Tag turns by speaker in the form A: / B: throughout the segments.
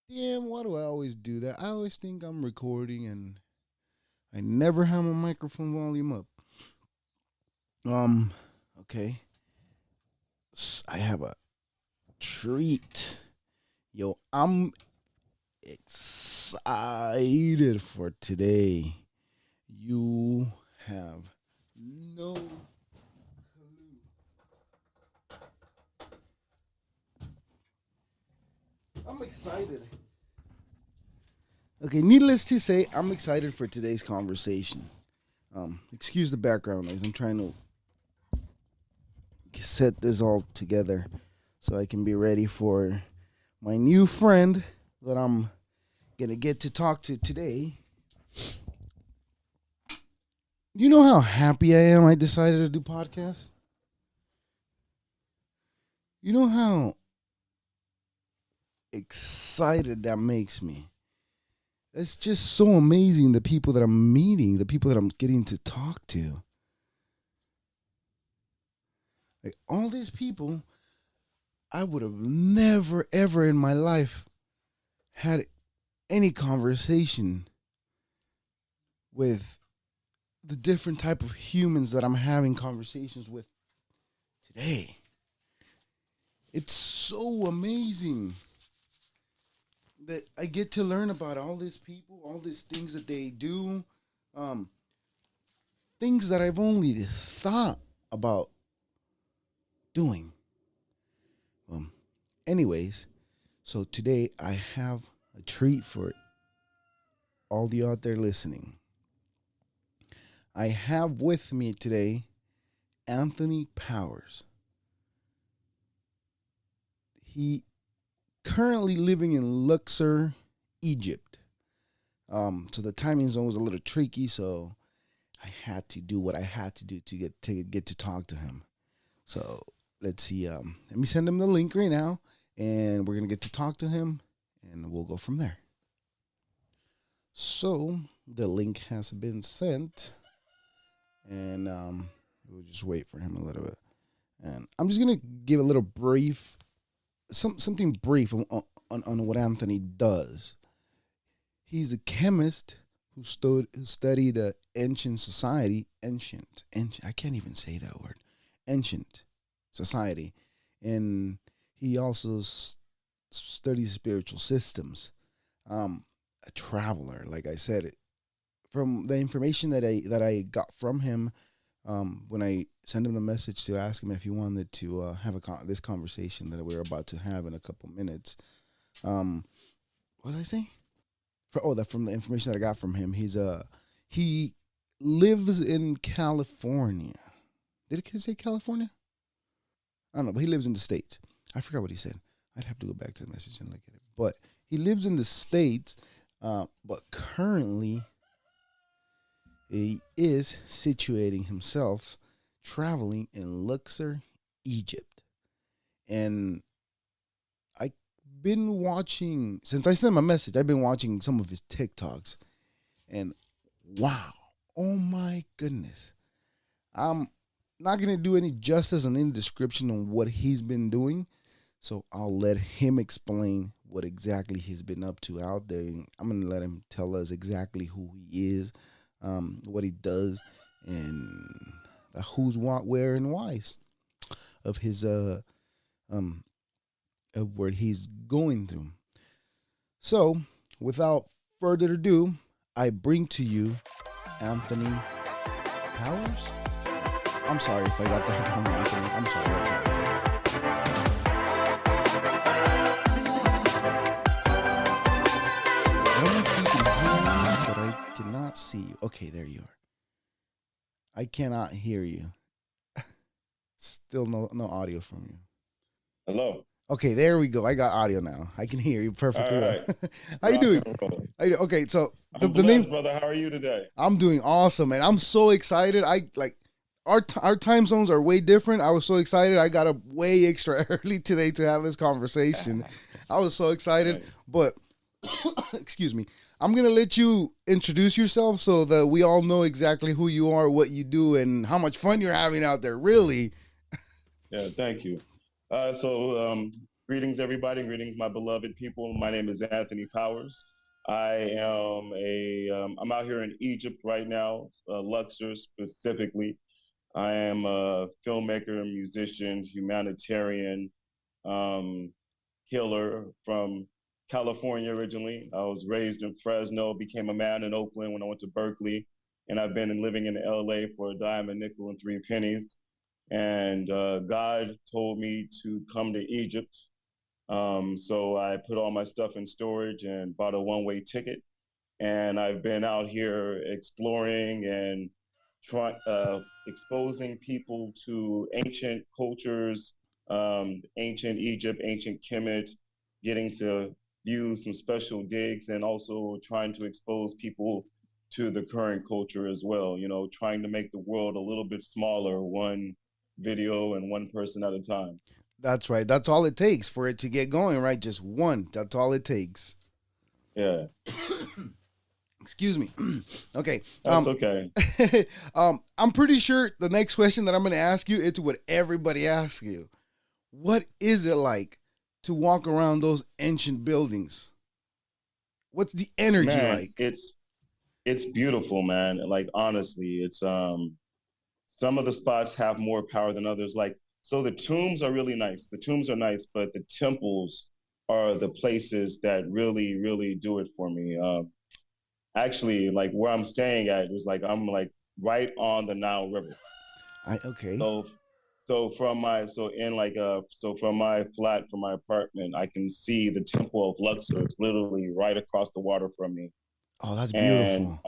A: Damn, why do I always do that? I always think I'm recording and I never have my microphone volume up. Um, okay. I have a treat. Yo, I'm excited for today. You have no clue. I'm excited. Okay, needless to say, I'm excited for today's conversation. Excuse the background noise. I'm trying to set this all together so I can be ready for my new friend that I'm gonna get to talk to today. You know how happy I am I decided to do podcasts? You know how excited that makes me? It's just so amazing the people that I'm meeting, the people that I'm getting to talk to. Like all these people, I would have never ever in my life had any conversation with the different type of humans that I'm having conversations with today. It's so amazing that I get to learn about all these people, all these things that they do, um, things that I've only thought about doing. Um, anyways, so today I have a treat for all you out there listening. I have with me today Anthony Powers. He currently living in Luxor, Egypt. So the timing zone was a little tricky, so I had to do what I had to do to get to talk to him. So let's see. Let me send him the link right now, and we're gonna get to talk to him, and we'll go from there. So the link has been sent, and we'll just wait for him a little bit. And I'm just gonna give a little brief, something brief on what Anthony does. He's a chemist who studied ancient society, ancient. I can't even say that word, ancient society, and he also studies spiritual systems. A traveler, like I said, from the information that I got from him, when I sent him a message to ask him if he wanted to have this conversation that we're about to have in a couple minutes. What did I say? From the information that I got from him, he lives in California. Did it say California? I don't know, but he lives in the States. I forgot what he said. I'd have to go back to the message and look at it. But he lives in the States, but currently he is situating himself traveling in Luxor, Egypt. And I've been watching, since I sent him a message, I've been watching some of his TikToks. And wow, oh my goodness. I'm not going to do any justice and any description on what he's been doing. So I'll let him explain what exactly he's been up to out there. And I'm going to let him tell us exactly who he is, what he does, and the who's, what, where, and whys of his of what he's going through. So, without further ado, I bring to you Anthony Powers. I'm sorry if I got that wrong, Anthony. I'm sorry. I don't know if you can hear me, but I cannot see you. Okay, there you are. I cannot hear you. Still no audio from you.
B: Hello.
A: Okay, there we go. I got audio now. I can hear you perfectly well.
B: Right.
A: How you doing? Okay, so
B: I'm blessed, name, brother. How are you today?
A: I'm doing awesome, and I'm so excited. Our time zones are way different. I was so excited. I got up way extra early today to have this conversation. I was so excited, but excuse me. I'm going to let you introduce yourself so that we all know exactly who you are, what you do, and how much fun you're having out there, really.
B: Yeah, thank you. Greetings, everybody. Greetings, my beloved people. My name is Anthony Powers. I'm out here in Egypt right now, Luxor specifically. I am a filmmaker, musician, humanitarian, um, healer from California originally. I was raised in Fresno, became a man in Oakland when I went to Berkeley, and I've been living in LA for a dime, a nickel, and three pennies. And God told me to come to Egypt, so I put all my stuff in storage and bought a one-way ticket. And I've been out here exploring and exposing people to ancient cultures, ancient Egypt, ancient Kemet, getting to view some special digs, and also trying to expose people to the current culture as well. You know, trying to make the world a little bit smaller, one video and one person at a time.
A: That's right. That's all it takes for it to get going, right? Just one. That's all it takes.
B: Yeah.
A: Excuse me. Okay.
B: That's okay.
A: I'm pretty sure the next question that I'm going to ask you is what everybody asks you. What is it like to walk around those ancient buildings? What's the energy like?
B: It's beautiful, man. Like, honestly, it's some of the spots have more power than others. Like, so the tombs are really nice. The tombs are nice, but the temples are the places that really, really do it for me. Actually, like where I'm staying at is like I'm like right on the Nile River.
A: Okay.
B: So from my flat, from my apartment, I can see the Temple of Luxor. It's literally right across the water from me.
A: Oh, that's beautiful.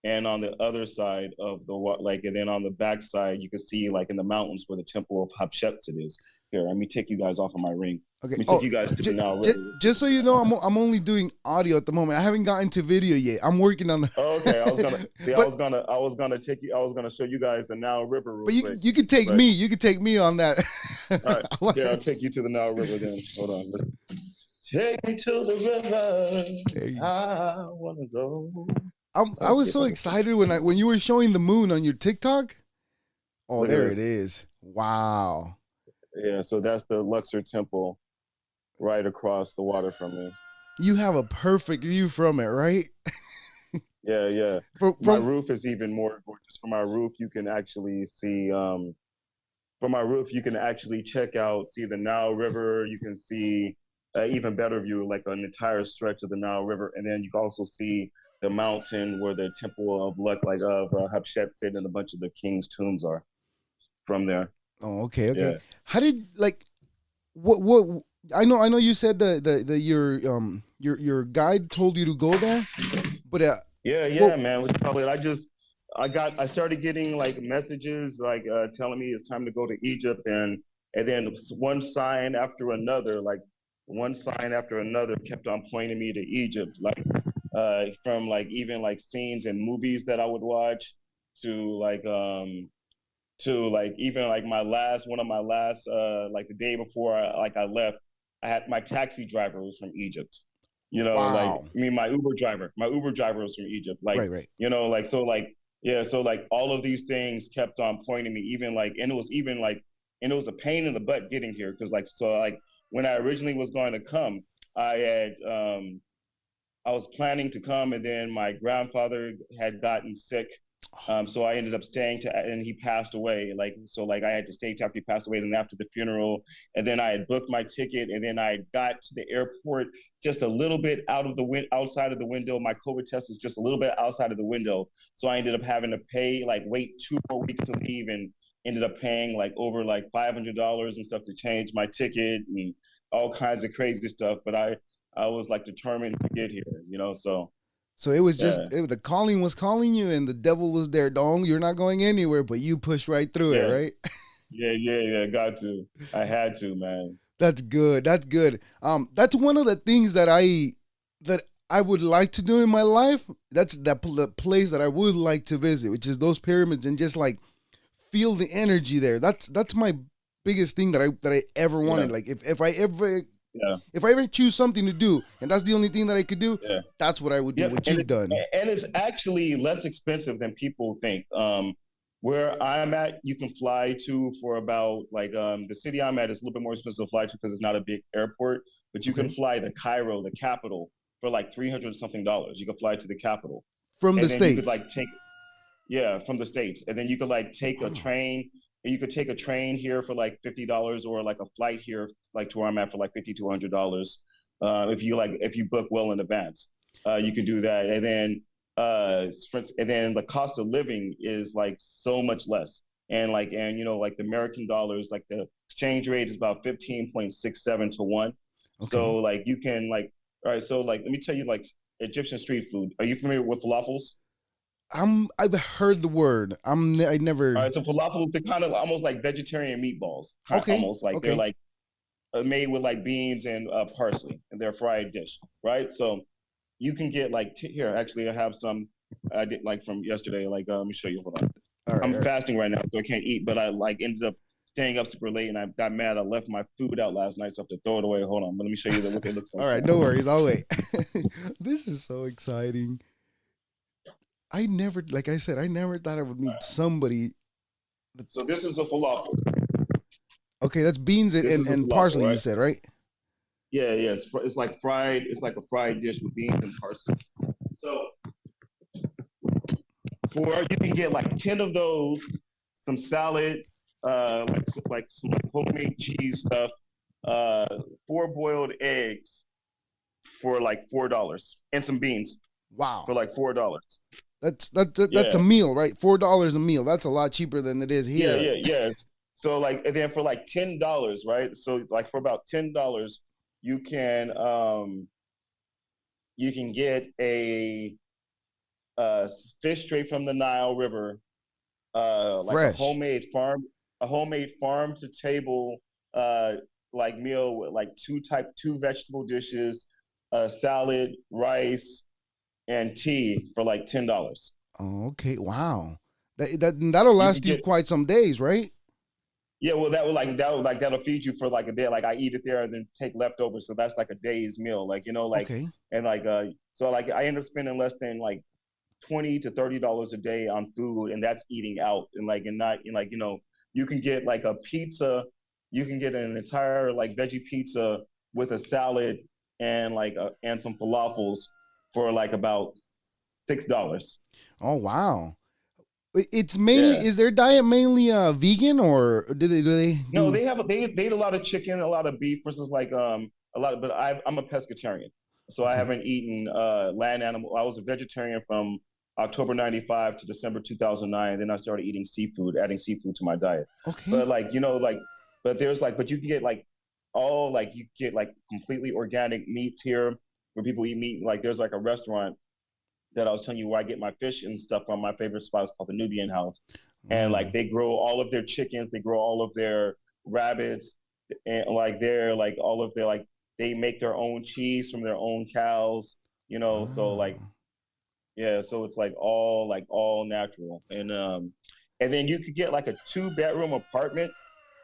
B: And on the other side of and then on the back side, you can see like in the mountains where the Temple of Hatshepsut is. Here, let me take you guys off of my ring.
A: Okay.
B: Let me take you guys to the Nile River.
A: Just so you know, I'm only doing audio at the moment. I haven't gotten to video yet. I'm working on the.
B: Okay, I was gonna show you guys the Nile River.
A: But you can take me. You can take me on that.
B: All right. Yeah, I'll take you to the Nile River then. Hold on. Take me to the river. I wanna go.
A: I was so excited when you were showing the moon on your TikTok. Oh, there it is. Wow.
B: Yeah, so that's the Luxor Temple right across the water from me.
A: You have a perfect view from it, right?
B: Yeah. My roof is even more gorgeous. From my roof, you can actually see, from my roof, you can actually see the Nile River. You can see even better view, like an entire stretch of the Nile River. And then you can also see the mountain where the Temple of Hatshepsut and a bunch of the king's tombs are from there.
A: Oh, okay.
B: Yeah.
A: How did what I know you said your guide told you to go there, but
B: man. I started getting like messages like telling me it's time to go to Egypt, and then one sign after another kept on pointing me to Egypt, like from like even like scenes and movies that I would watch to even like one of my last like the day before I left, I had my taxi driver was from Egypt. You know,
A: wow.
B: like I mean my Uber driver was from Egypt. Like
A: right.
B: You know, like so like all of these things kept on pointing me, even like and it was a pain in the butt getting here because like when I originally was going to come, I was planning to come, and then my grandfather had gotten sick. So I ended up staying and he passed away. I had to stay till after he passed away, and after the funeral, and then I had booked my ticket, and then I got to the airport just a little bit outside of the window. My COVID test was just a little bit outside of the window, so I ended up having to wait 2 more weeks to leave, and ended up paying like over like $500 and stuff to change my ticket and all kinds of crazy stuff. But I was like determined to get here, you know.
A: So it was just the calling was calling you, and the devil was there. Dong, you're not going anywhere, but you pushed right through it, right?
B: Yeah. Got to. I had to, man.
A: That's good. That's one of the things that I would like to do in my life. That's the place that I would like to visit, which is those pyramids, and just like feel the energy there. That's my biggest thing that I ever wanted. Yeah. Like if I ever choose something to do, and that's the only thing that I could do, that's what I would do. What you've done,
B: and it's actually less expensive than people think. Where I'm at, you can fly to for about like the city I'm at is a little bit more expensive to fly to because it's not a big airport. But you can
A: Okay.
B: fly to Cairo, the capital, for like $300 something. You can fly to the capital,
A: From the
B: and then you could
A: States.
B: like take yeah from the states, and then you could like take a
A: Wow.
B: train. And you could take a train here for like $50, or like a flight here like to where I'm at for like $5,200. If you book well in advance, you can do that, and then the cost of living is like so much less, and like the American dollars, like the exchange rate is about 15.67 to 1.
A: Okay.
B: So like you can like all right, so like let me tell you like Egyptian street food. Are you familiar with falafels?
A: I've heard the word. I
B: All
A: never.
B: right, so falafels, they're kind of almost like vegetarian meatballs,
A: Okay.
B: almost like they're
A: Okay.
B: like made with like beans and parsley, and they're a fried dish, right? So you can get like here. Actually, I have some I did like from yesterday. Like let me show you. Hold on.
A: All right. All
B: I'm
A: right.
B: fasting right now, so I can't eat. But I like ended up staying up super late, and I got mad. I left my food out last night, so I have to throw it away. Hold on, but let me show you what it looks like
A: All right.
B: now.
A: No worries. I'll wait. This is so exciting. I never, like I said, I never thought I would meet somebody.
B: So this is the falafel.
A: Okay, that's beans
B: This is the
A: and
B: falafel,
A: parsley. You
B: right?
A: said right?
B: Yeah, yeah. It's like fried. It's like a fried dish with beans and parsley. So for you can get like 10 of those, some salad, like some like homemade cheese stuff, uh, 4 boiled eggs for like $4, and some beans for
A: Wow.
B: like $4.
A: That's a
B: Yeah,
A: meal, right? $4 a meal. That's a lot cheaper than it is
B: yeah,
A: here.
B: yeah, yeah. So like, and then for like $10, right? So like for about $10, you can um you can get a fish straight from the Nile River, like
A: Fresh.
B: a homemade farm to table uh like meal with like two vegetable dishes, salad, rice, and tea for like $10.
A: Oh, okay. Wow. That'll
B: You could
A: last you
B: get
A: quite some days, right?
B: yeah, well that'll feed you for like a day. Like I eat it there and then take leftovers, so that's like a day's meal. Like like
A: Okay.
B: and like so like I end up spending less than like $20 to $30 a day on food, and that's eating out, and not and like you can get like a pizza, you can get an entire like veggie pizza with a salad and some falafels for like about $6.
A: Oh, wow. It's mainly,
B: Yeah.
A: is their diet mainly vegan, or do they
B: No,
A: do?
B: they eat a lot of chicken, a lot of beef, versus like a lot of. But I'm a pescatarian, so I
A: Okay.
B: haven't eaten land animal. I was a vegetarian from October '95 to December 2009. Then I started eating seafood, adding seafood to my diet.
A: Okay.
B: But like but you can get like you get like completely organic meats here where people eat meat. Like there's like a restaurant that I was telling you where I get my fish and stuff from. My favorite spot is called the Nubian House, and
A: Oh.
B: like they grow all of their chickens, they grow all of their rabbits, and like they're like all of their like they make their own cheese from their own cows. So like
A: Oh.
B: yeah, so it's like all natural, and then you could get like a two-bedroom apartment.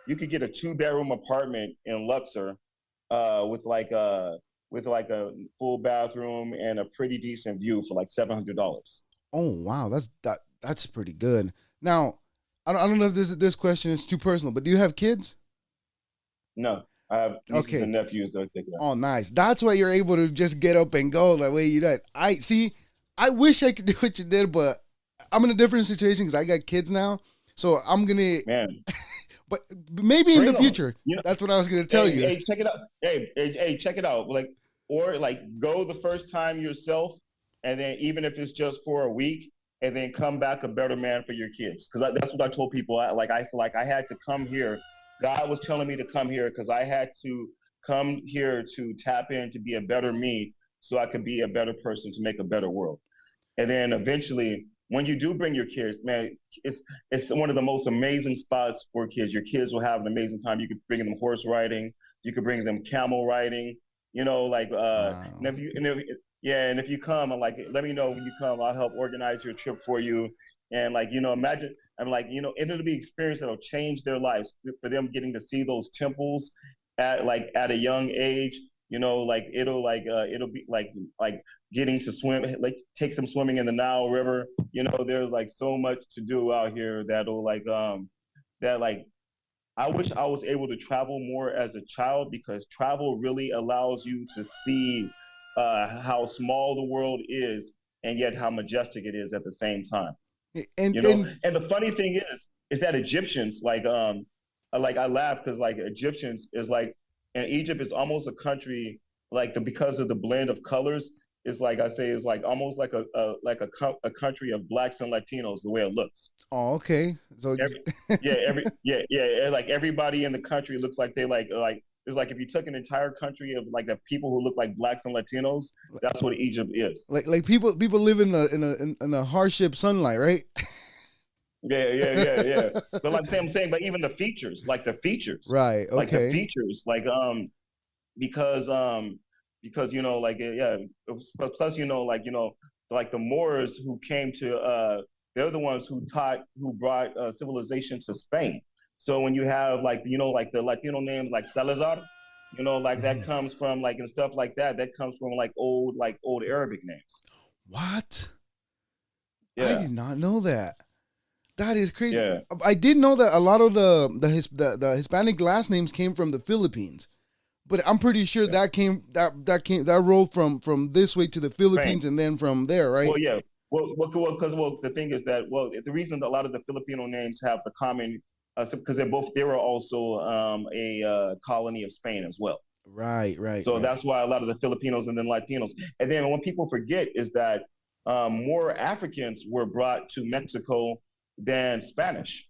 B: You could get a two-bedroom apartment in Luxor, with like a full bathroom and a pretty decent view for like $700.
A: Oh, wow. That's pretty good. Now, I don't know if this question is too personal, but do you have kids?
B: No, I have nieces
A: Okay.
B: and nephews that take that.
A: Oh, nice. That's why you're able to just get up and go that way you did. I see. I wish I could do what you did, but I'm in a different situation because I got kids now. So I'm gonna,
B: Man,
A: but maybe in the
B: bring them.
A: future. That's what I was gonna tell
B: Hey,
A: you.
B: hey, check it out. Hey, check it out. Like, or like go the first time yourself, and then even if it's just for a week, and then come back a better man for your kids. Because that's what I told people. I had to come here. God was telling me to come here because I had to come here to tap in to be a better me, so I could be a better person to make a better world. And then eventually, when you do bring your kids, man, it's one of the most amazing spots for kids. Your kids will have an amazing time. You could bring them horse riding, you could bring them camel riding,
A: Wow.
B: and if you come, I'm like, let me know when you come. I'll help organize your trip for you. And imagine, I'm like, it'll be an experience that'll change their lives for them getting to see those temples at a young age, like it'll be like getting to swim, like take them swimming in the Nile River. There's like so much to do out here that'll that like I wish I was able to travel more as a child, because travel really allows you to see how small the world is, and yet how majestic it is at the same time.
A: And
B: And the funny thing is that Egyptians, like I laugh because like Egyptians is like, and Egypt is almost a country, because of the blend of colors. It's like I say, it's like almost like a country of blacks and Latinos, the way it looks.
A: oh, okay. So
B: Every, yeah, like everybody in the country looks like they like it's like if you took an entire country of like the people who look like blacks and Latinos, that's what Egypt is.
A: like people live in a hardship sunlight, right?
B: Yeah. But like I'm saying, but even the features,
A: Right.
B: like the
A: Okay.
B: features, because yeah, plus like the Moors who came to they're the ones who brought civilization to Spain. So when you have like the Latino names like Salazar, like that
A: Mhm.
B: comes from like and stuff like that comes from like old Arabic names.
A: What? I
B: Yeah,
A: did not know that. That is crazy.
B: yeah.
A: I did know that a lot of the Hispanic last names came from the Philippines, but I'm pretty sure
B: Yeah.
A: that rolled from this way to the
B: Spain.
A: Philippines and then from there, right?
B: Well, yeah. Well, the thing is that the reason that a lot of the Filipino names have the common, because they were also a colony of Spain as well.
A: Right, right,
B: So
A: right.
B: that's why a lot of the Filipinos and then Latinos. And then when people forget is that more Africans were brought to Mexico than Spanish.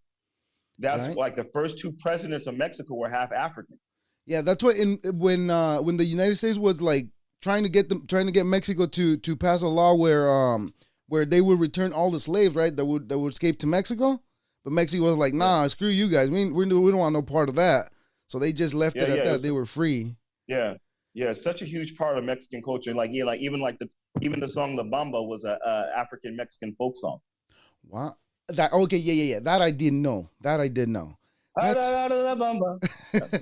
B: That's
A: Right.
B: like the first two presidents of Mexico were half African.
A: Yeah, that's what in when the United States was like trying to get Mexico to pass a law where they would return all the slaves, right? That would escape to Mexico. But Mexico was like,
B: Yeah,
A: nah, screw you guys. We don't want no part of that. So they just left
B: yeah,
A: it
B: yeah.
A: at that. They were free.
B: Yeah, yeah. Such a huge part of Mexican culture. Like yeah, like even the song La Bamba was a African Mexican folk song.
A: Wow. That okay, yeah. That I didn't know. That I did know. That's
B: La Bamba.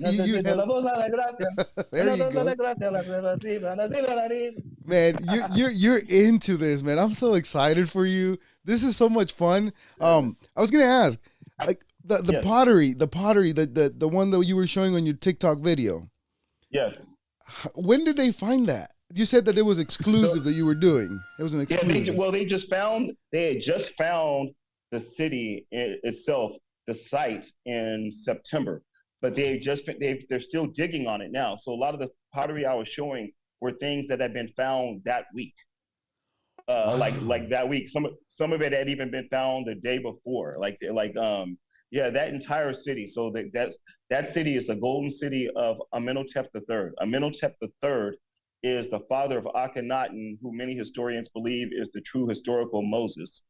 A: you have there you go. Man, you're into this, man. I'm so excited for you. This is so much fun. I was gonna ask, like the
B: Yes,
A: pottery, the one that you were showing on your TikTok video.
B: yes.
A: When did they find that? You said that it was
B: So
A: exclusive that you were doing. It was an
B: yeah,
A: exclusive.
B: they had just found the city itself, the site in September, but
A: Okay.
B: they're still digging on it now. So a lot of the pottery I was showing were things that had been found that week. Like
A: Wow.
B: that week. Some of it had even been found the day before. Yeah, that entire city. So that city is the golden city of Amenhotep III. Amenhotep III is the father of Akhenaten, who many historians believe is the true historical Moses.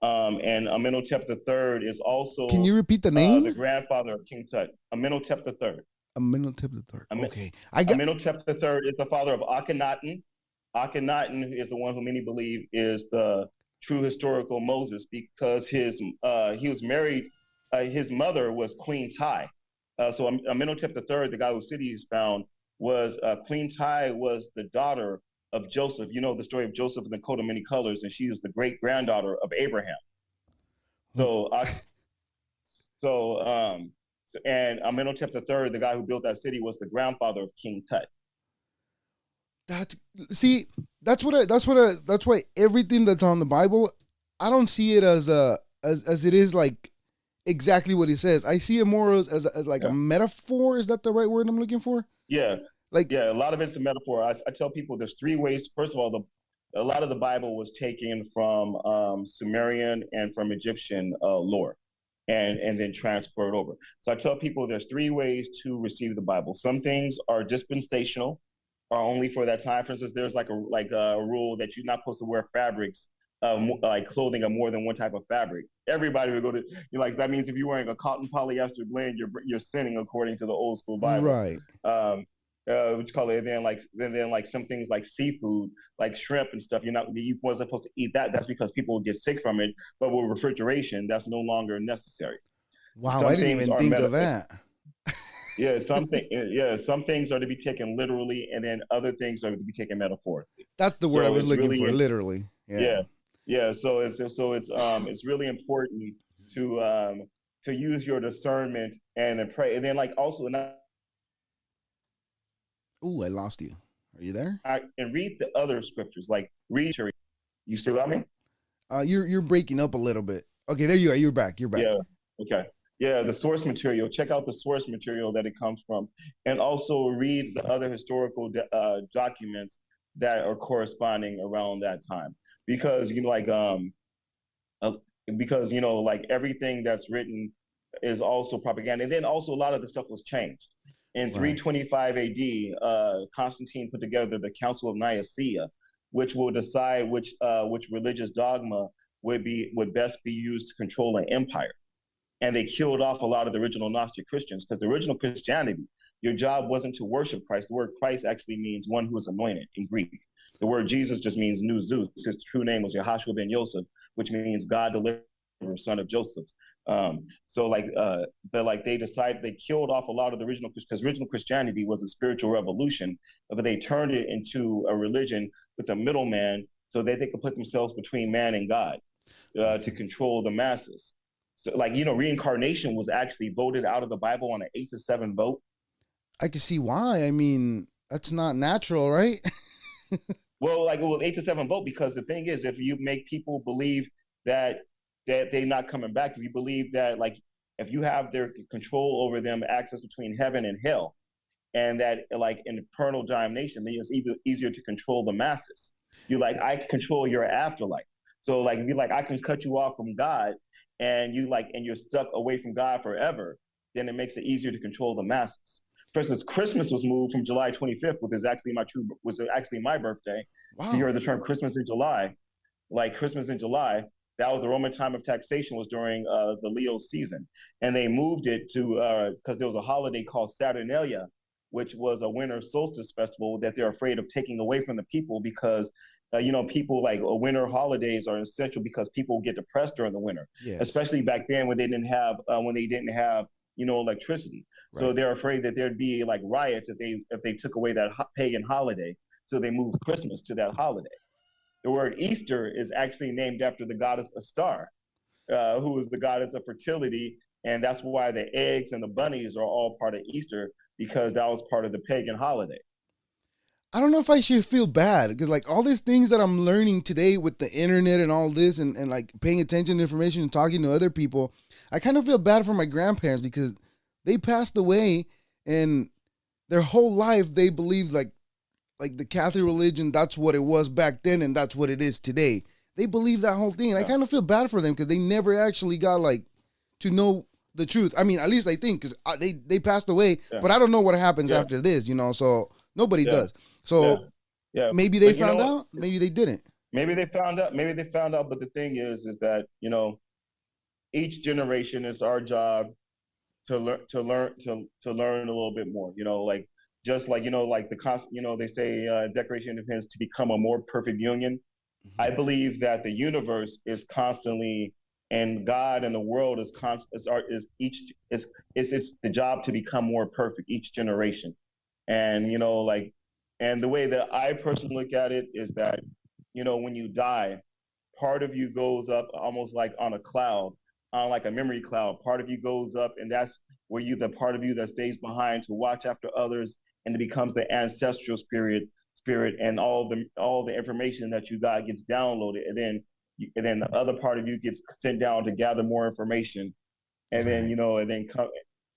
B: And Amenhotep III is
A: Can
B: also
A: you repeat the
B: the
A: name?
B: grandfather of King Tut. Amenhotep III.
A: Amenhotep the third.
B: Amen-
A: Okay, I got.
B: Amenhotep III is the father of Akhenaten. Akhenaten is the one who many believe is the true historical Moses, because he was married. His mother was Queen Tai. So Amenhotep III, the guy whose city is found, was Queen Tai was the daughter of Joseph. You know the story of Joseph in the coat of many colors, and she was the great granddaughter of Abraham. So so and Amenhotep III, the guy who built that city, was the grandfather of King Tut.
A: That see, that's why everything that's on the Bible, I don't see it as it is like exactly what it says. I see it more as like a
B: Yeah.
A: metaphor. Is that the right word I'm looking for?
B: Yeah,
A: Like,
B: yeah, a lot of it's a metaphor. I tell people there's three ways. First of all, a lot of the Bible was taken from Sumerian and from Egyptian lore, and then transferred over. So I tell people there's three ways to receive the Bible. Some things are dispensational, are only for that time. For instance, there's like a rule that you're not supposed to wear fabrics. Like clothing of more than one type of fabric. Everybody would go to like that means if you're wearing a cotton polyester blend, you're sinning according to the old school Bible.
A: right.
B: Um, what you call it, then like some things like seafood, like shrimp and stuff. You wasn't supposed to eat that. That's because people would get sick from it. But with refrigeration, that's no longer necessary.
A: Wow, I
B: Some
A: didn't
B: things
A: even
B: are
A: think
B: meta.
A: of that.
B: some things are to be taken literally, and then other things are to be taken metaphorically.
A: That's the word I
B: So
A: was
B: it's
A: looking
B: really
A: for, literally.
B: yeah,
A: Yeah.
B: yeah. It's really important to use your discernment and to pray, and then like also not
A: Ooh, I lost you. Are you there?
B: and read the other scriptures, like read. You still got me?
A: You're breaking up a little bit. Okay, there you are. You're back. You're back.
B: Yeah. Okay. Yeah, the source material. Check out the source material that it comes from, and also read the other historical documents that are corresponding around that time. Because uh, like everything that's written is also propaganda, and then also a lot of the stuff was changed. In
A: Right.
B: 325 AD, Constantine put together the Council of Nicaea, which will decide which religious dogma would best be used to control an empire, and they killed off a lot of the original Gnostic Christians because the original Christianity, your job wasn't to worship Christ. The word Christ actually means one who is anointed in Greek. The word Jesus just means new Zeus. His true name was Yahashua ben Yosef, which means God deliverer, son of Joseph. But like they killed off a lot of the original, because original Christianity was a spiritual revolution, but they turned it into a religion with a middleman so that they could put themselves between man and God to control the masses. So, like, reincarnation was actually voted out of the Bible on an 8-7 vote.
A: I can see why. I mean, that's not natural, right?
B: Well, like it was 8-7 vote because the thing is, if you make people believe that they're not coming back, if you believe that, like, if you have their control over them, access between heaven and hell, and that like in eternal damnation, then it's easier to control the masses. You like, I control your afterlife. So like, be like, I can cut you off from God, and you're stuck away from God forever. Then it makes it easier to control the masses. For instance, Christmas was moved from July 25th, which is actually my birthday. Wow. So you heard the term Christmas in July, like Christmas in July. That was the Roman time of taxation, was during the Leo season, and they moved it to because there was a holiday called Saturnalia, which was a winter solstice festival that they're afraid of taking away from the people because people like winter holidays are essential because people get depressed during the winter, yes, especially back then when they didn't have electricity. Right. So they're afraid that there'd be like riots if they took away that pagan holiday. So they moved Christmas to that holiday. The word Easter is actually named after the goddess Astar, who is the goddess of fertility, and that's why the eggs and the bunnies are all part of Easter, because that was part of the pagan holiday.
A: I don't know if I should feel bad because like all these things that I'm learning today with the internet and all this and like paying attention to information and talking to other people, I kind of feel bad for my grandparents because they passed away and their whole life they believed like the Catholic religion, that's what it was back then and that's what it is today. They believe that whole thing. And I kind of feel bad for them because they never actually got like to know the truth. I mean, at least I think because they passed away, but I don't know what happens after this, so nobody does. So maybe they found out, maybe they didn't.
B: Maybe they found out, but the thing is that, each generation, it's our job to learn a little bit more, like just like, like they say Declaration of Independence, to become a more perfect union. Mm-hmm. I believe that the universe is constantly, and God and the world is constant, it's the job to become more perfect each generation. And, and the way that I personally look at it is that, when you die, part of you goes up almost like on a cloud, on like a memory cloud. Part of you goes up, and that's where the part of you that stays behind to watch after others, and it becomes the ancestral spirit, and all the information that you got gets downloaded, and then the other part of you gets sent down to gather more information, and then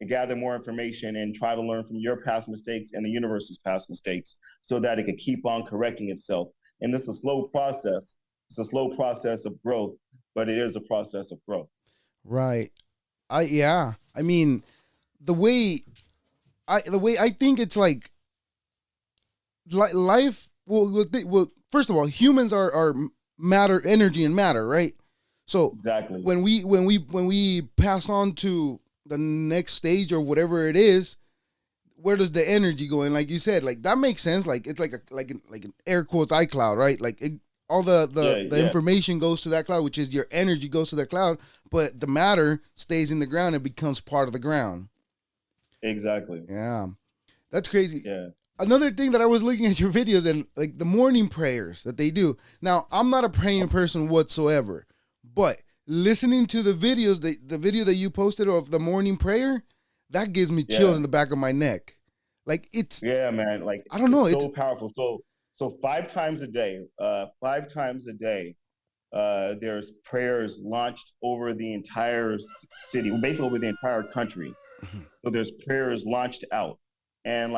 B: gather more information and try to learn from your past mistakes and the universe's past mistakes so that it could keep on correcting itself. And it's a slow process. It's a slow process of growth, but it is a process of growth.
A: Right. I mean, the way I think it's like life well, first of all, humans are matter, energy and matter, right? So
B: exactly.
A: When we pass on to the next stage or whatever it is, where does the energy go? And like you said, like that makes sense. Like it's like an air quotes iCloud, right? Like all the information goes to that cloud, which is your energy goes to that cloud, but the matter stays in the ground and becomes part of the ground.
B: Exactly.
A: Yeah, that's crazy.
B: Yeah.
A: Another thing that I was looking at your videos and like the morning prayers that they do. Now, I'm not a praying person whatsoever, but listening to the videos, the video that you posted of the morning prayer, that gives me chills
B: Yeah.
A: in the back of my neck. Like it's,
B: Yeah, man. Like
A: I don't know,
B: it's
A: it's
B: so powerful. So 5 times a day, 5 times a day, there's prayers launched over the entire city, well, basically over the entire country. So there's prayers launched out, and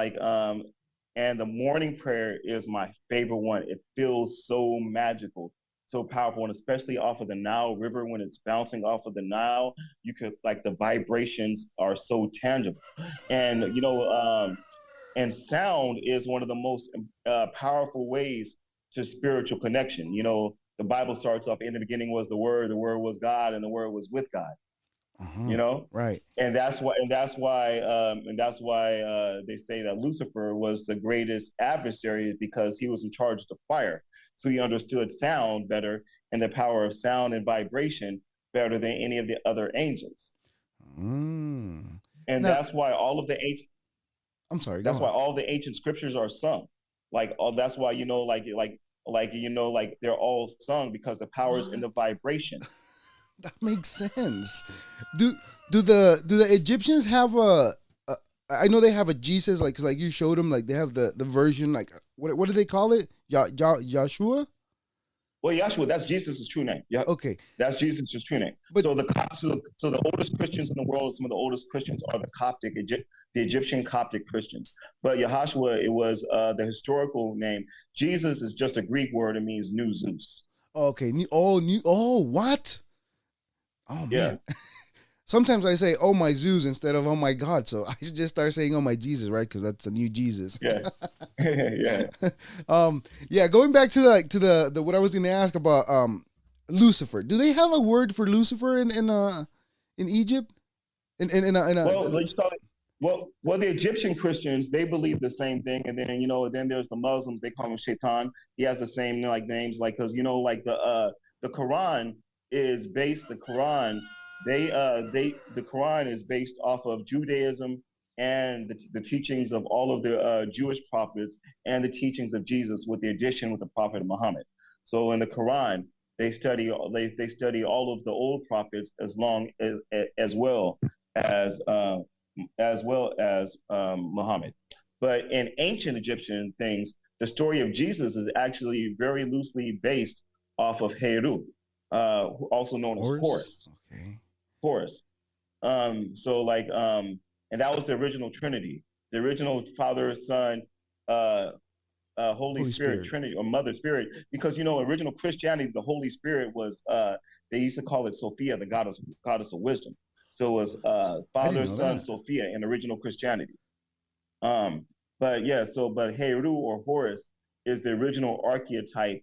B: and the morning prayer is my favorite one. It feels so magical, so powerful, and especially off of the Nile River when it's bouncing off of the Nile, you could like the vibrations are so tangible, and and sound is one of the most powerful ways to spiritual connection. The Bible starts off, in the beginning was the word was God, and the word was with God.
A: uh-huh,
B: You know,
A: right.
B: and that's why they say that Lucifer was the greatest adversary because he was in charge of the fire, so he understood sound better and the power of sound and vibration better than any of the other angels.
A: Mm.
B: And
A: Now, I'm sorry, go
B: that's why
A: on.
B: all the ancient scriptures are sung. Like all that's why they're all sung because the powers in the
A: What?
B: vibration.
A: That makes sense. Do do the Egyptians have a I know they have a Jesus, like 'cause like you showed them, like they have the version, like what do they call it? Yahshua?
B: Well, Yahshua, that's Jesus' true name. Yeah,
A: Okay,
B: that's Jesus' true name.
A: but
B: So the oldest Christians in the world, some of the oldest Christians are the Egyptian Coptic Christians. But Yahshua, it was the historical name. Jesus is just a Greek word. It means new Zeus.
A: okay, oh what? Oh
B: Yeah,
A: man. Sometimes I say oh my Zeus instead of oh my God, so I should just start saying oh my Jesus, right? Because that's a new Jesus.
B: yeah, yeah.
A: Yeah, going back to the what I was going to ask about Lucifer. Do they have a word for Lucifer in Egypt?
B: Well, let's call it. Well, the Egyptian Christians they believe the same thing, and then then there's the Muslims. They call him Shaitan. He has the same like names, like because like the Quran is based. The Quran the Quran is based off of Judaism and the teachings of all of the Jewish prophets and the teachings of Jesus, with the addition with the Prophet Muhammad. So in the Quran, they study all of the old prophets as well as Muhammad. But in ancient Egyptian things, the story of Jesus is actually very loosely based off of Heru, also known as
A: Horse.
B: Horus.
A: Okay.
B: Horus. And that was the original Trinity, the original Father, Son, uh, Holy
A: Holy
B: Spirit
A: Spirit.
B: Trinity, or Mother Spirit, because original Christianity, the Holy Spirit was they used to call it Sophia, the goddess of wisdom. So it was
A: What? I didn't
B: Father,
A: know
B: Son,
A: that.
B: Sophia in original Christianity. But yeah, but Heru or Horus is the original archetype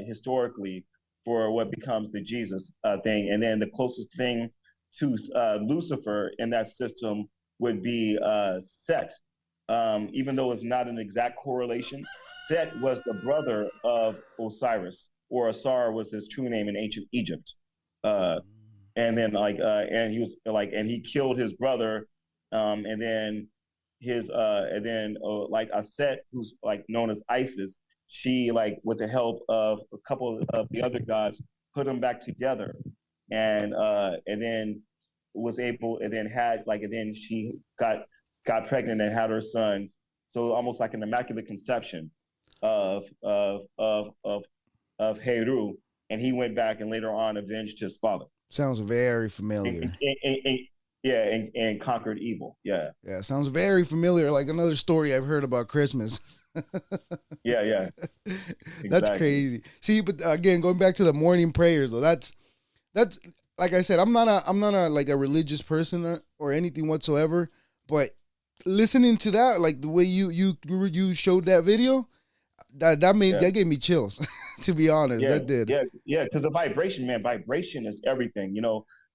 B: historically for what becomes the Jesus thing, and then the closest thing to Lucifer in that system would be Set. Even though it's not an exact correlation, Set was the brother of Osiris, or Asar was his true name in ancient Egypt. Uh, and then and he was and he killed his brother, and then like Aset, who's like known as Isis, she like with the help of a couple of the other gods put them back together, and then was able and then had and then she got pregnant and had her son, so almost like an immaculate conception of of of of of Heru, and he went back and later on avenged his father
A: Sounds very
B: and,
A: familiar.
B: yeah, and conquered evil. Yeah,
A: Yeah, sounds very familiar. Like another story I've heard about Christmas.
B: yeah, yeah,
A: That's
B: exactly.
A: crazy. See, but again, going back to the morning prayers, though, that's like I said, I'm not a like a religious person or anything whatsoever. But listening to that, like the way you showed that video,
B: Yeah,
A: that gave me chills. To be honest,
B: yeah,
A: that did.
B: yeah, yeah. Because the vibration, man, vibration is everything.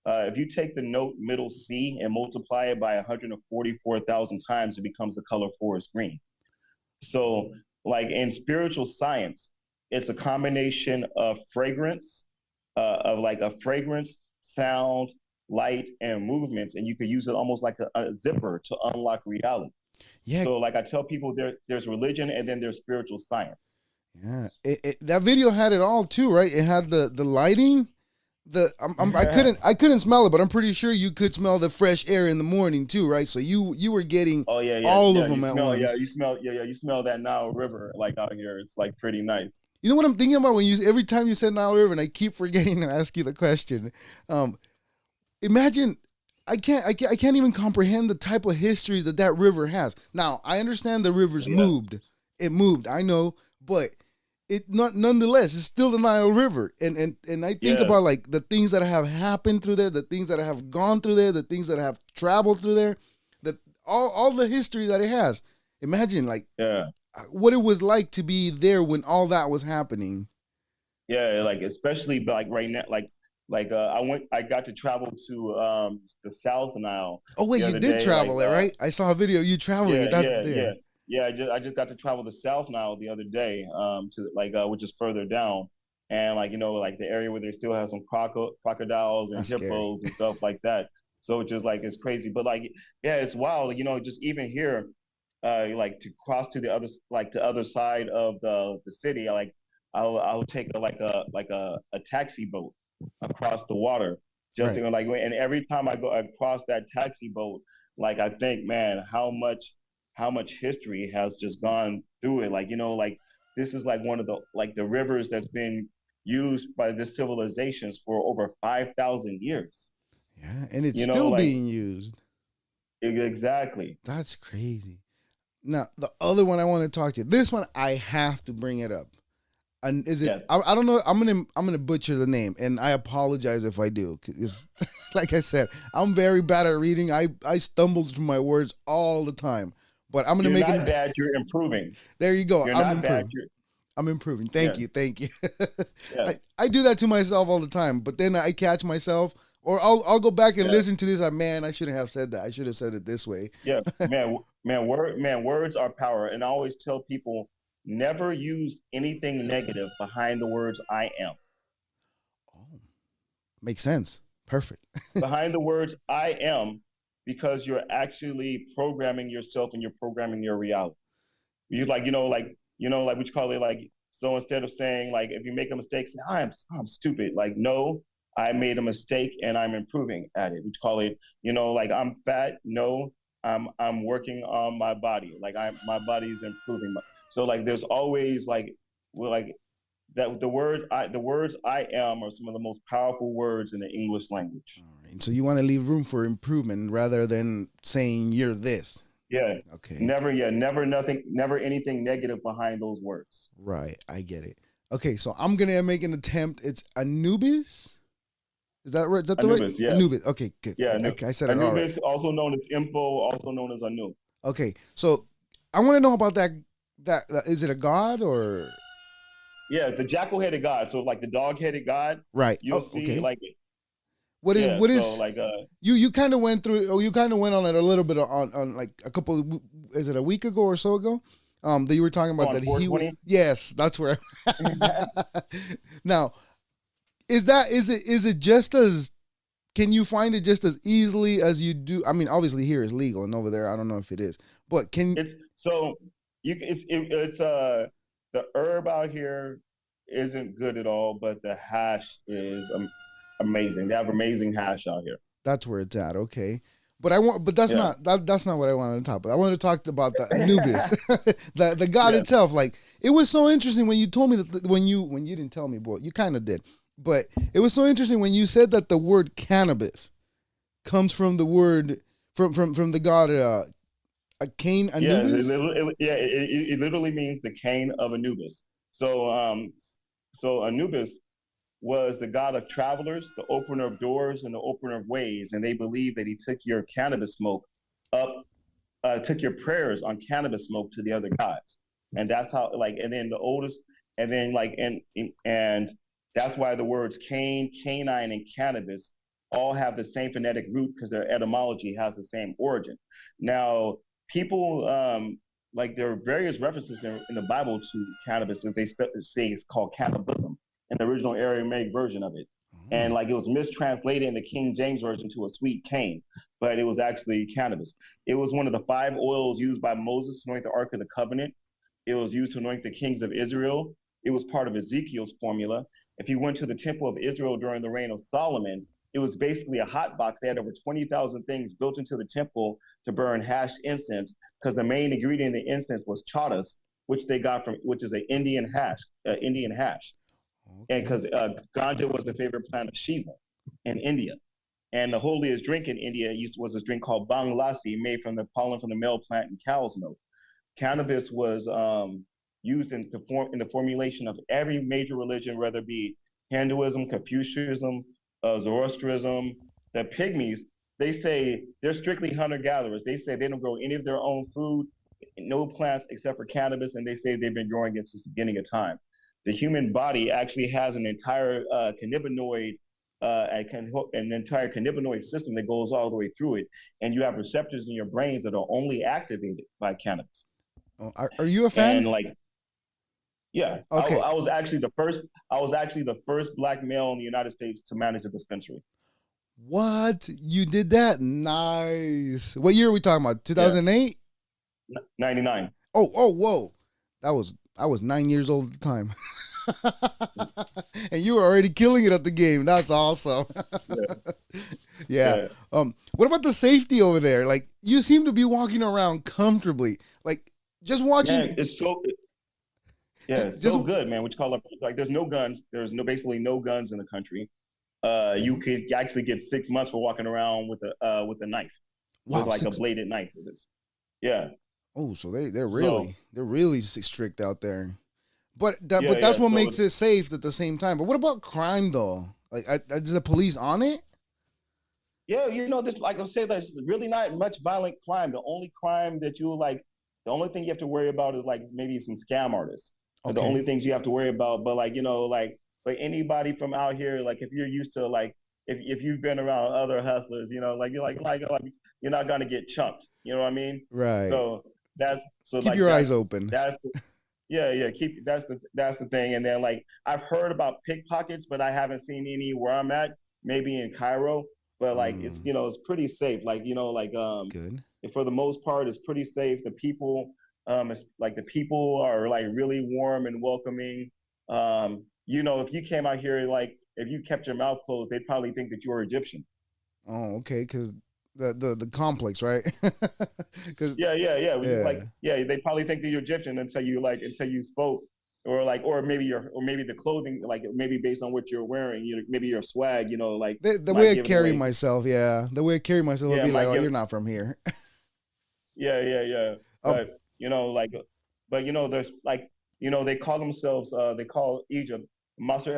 B: If you take the note middle C and multiply it by 144,000 times, it becomes the color forest green. So, like in spiritual science, it's a combination of fragrance, of like a fragrance, sound, light, and movements, and you could use it almost like a zipper to unlock reality.
A: Yeah.
B: So like I tell people, there's religion and then there's spiritual science.
A: Yeah. That video had it all too, right? It had the lighting. I couldn't smell it, but I'm pretty sure you could smell the fresh air in the morning too, right? So you were getting all of them at once.
B: You smell that Nile River like out here. It's like pretty nice.
A: You know what I'm thinking about every time you said Nile River, and I keep forgetting to ask you the question. Imagine, I can't even comprehend the type of history that river has. Now I understand the river's moved, it moved, I know, but nonetheless, it's still the Nile River, and I think about like the things that have happened through there, the things that have gone through there, the things that have traveled through there, that all the history that it has. Imagine like what it was like to be there when all that was happening.
B: Yeah, like especially like right now, I got to travel to the South Nile.
A: Oh wait, you did travel it, right? I saw a video of you traveling it.
B: Yeah, I just got to travel the South Nile the other day, to which is further down, and like like the area where they still have some crocodiles and
A: That's
B: hippos
A: scary.
B: and stuff like that. So it's just like it's crazy, but like it's wild. Just even here, like to cross to the other side of the city, like I'll take a taxi boat across the water just to and every time I go across that taxi boat, like I think, man, how much history has just gone through it. Like this is like one of the rivers that's been used by the civilizations for over 5,000 years.
A: Yeah, and it's still being used.
B: Exactly.
A: That's crazy. Now, the other one I want to talk to you. This one I have to bring it up. And is it? Yes. I don't know. I'm gonna butcher the name, and I apologize if I do. Cause like I said, I'm very bad at reading. I stumble through my words all the time. But I'm gonna
B: you're
A: make it.
B: Not bad. You're improving.
A: There you go.
B: You're
A: I'm
B: not
A: improving.
B: Bad.
A: I'm improving. Thank you.
B: Yes.
A: I do that to myself all the time, but then I catch myself, or I'll go back and listen to this. Man, I shouldn't have said that. I should have said it this way.
B: Yeah, words are power, and I always tell people never use anything negative behind the words "I am."
A: Oh, makes sense. Perfect.
B: Behind the words "I am," because you're actually programming yourself and you're programming your reality. You like what you call it, like, so instead of saying, like, if you make a mistake, say I'm stupid. Like, no, I made a mistake and I'm improving at it. We call it, like, I'm fat. No, I'm working on my body. Like, my body is improving. So like there's always like that the words I am are some of the most powerful words in the English language.
A: All right. So you want to leave room for improvement rather than saying you're this.
B: Yeah.
A: Okay.
B: Never anything negative behind those words.
A: Right. I get it. Okay, so I'm gonna make an attempt. It's Anubis. Is that right? Is that the
B: Anubis,
A: right?
B: Yeah.
A: Anubis. Okay, good.
B: Yeah.
A: I said it all right.
B: Anubis, also known as Impo, also known as Anu.
A: Okay, so I want to know about that. That is it a god or?
B: Yeah, the jackal-headed god. So like the dog-headed god.
A: Right.
B: You'll see
A: okay.
B: like.
A: What is like you kind of went through? Oh, you kind of went on it a little bit on like a couple. Is it a week ago or so ago? That you were talking about that he was. Yes, that's where. Now, is it just as? Can you find it just as easily as you do? I mean, obviously here is legal, and over there I don't know if it is. But can
B: it's the herb out here isn't good at all, but the hash is amazing. They have amazing hash out here.
A: That's where it's at. Okay. But that's not what I wanted to talk about. I wanted to talk about the Anubis, the god itself. Like, it was so interesting when you told me that when you didn't tell me, boy, you kind of did. But it was so interesting when you said that the word cannabis comes from the word from the god a cane Anubis.
B: It literally means the cane of Anubis. So Anubis was the god of travelers, the opener of doors, and the opener of ways. And they believe that he took your cannabis smoke took your prayers on cannabis smoke to the other gods. And that's how, like, and then the oldest, and then like, and that's why the words cane, canine, and cannabis all have the same phonetic root because their etymology has the same origin. Now, people, like, there are various references in the Bible to cannabis that they say it's called cannibalism in the original Aramaic version of it. and like it was mistranslated in the King James version to a sweet cane, but it was actually cannabis. It was one of the 5 oils used by Moses to anoint the Ark of the Covenant. It was used to anoint the kings of Israel. It was part of Ezekiel's formula. If you went to the temple of Israel during the reign of Solomon, it was basically a hot box. They had over 20,000 things built into the temple to burn hashed incense because the main ingredient in the incense was charas, which they got from, which is an Indian hash, Indian hash. And
A: Okay.
B: because ganja was the favorite plant of Shiva in India. And the holiest drink in India was this drink called bang lassi, made from the pollen from the male plant in cow's milk. Cannabis was used in the formulation of every major religion, whether it be Hinduism, Confucianism, Zoroastrianism. The pygmies, they say they're strictly hunter-gatherers. They say they don't grow any of their own food, no plants except for cannabis, and they say they've been growing it since the beginning of time. The human body actually has an entire cannabinoid an entire cannabinoid system that goes all the way through it, and you have receptors in your brains that are only activated by cannabis.
A: Oh, are you a fan?
B: And like, yeah,
A: Okay.
B: I was actually the first. I was actually the first black male in the United States to manage a dispensary.
A: What? You did that? Nice. What year are we talking about?
B: Yeah,
A: 2008?
B: 99.
A: Whoa. I was 9 years old at the time. And you were already killing it at the game. That's awesome.
B: Yeah,
A: Yeah.
B: yeah,
A: What about the safety over there? Like you seem to be walking around comfortably. Like just
B: man,
A: watching
B: it's so yeah, it's
A: just
B: so good, man. What you call it? Like, there's no guns. There's no basically no guns in the country. You
A: okay.
B: could actually get 6 months for walking around with a knife, with
A: Wow,
B: like a
A: six.
B: bladed knife. Yeah.
A: Oh, so
B: So
A: they're really strict out there. But
B: yeah.
A: that's what
B: So
A: makes it safe at the same time. But what about crime though? Like, is the police on it?
B: yeah, this like I said, there's really not much violent crime. The only crime that you like, the only thing you have to worry about is like maybe some scam artists. Are the only
A: Okay.
B: things you have to worry about. But like like for anybody from out here, like if you're used to like if you've been around other hustlers, like you're like you're not gonna get chumped. You know what I mean?
A: Right.
B: So that's so
A: Keep
B: like
A: your eyes open.
B: that's yeah. Keep that's the thing. And then like I've heard about pickpockets, but I haven't seen any where I'm at. Maybe in Cairo, but like it's
A: Mm,
B: it's pretty safe. Like
A: good.
B: for the most part, it's pretty safe. The people it's like the people are like really warm and welcoming. If you came out here like if you kept your mouth closed, they'd probably think that you were Egyptian.
A: Oh, okay. Because the complex, right? Because
B: Yeah. We just
A: yeah.
B: like they probably think that you're Egyptian until you spoke, or maybe the clothing, like maybe based on what you're wearing, maybe your swag, like
A: The way
B: might
A: I
B: give it
A: carry
B: away.
A: myself, yeah. The way I carry myself will
B: Yeah,
A: be like,
B: might
A: oh,
B: give
A: you're not from here.
B: yeah.
A: Um,
B: But like, but there's like they call themselves they call Egypt Masr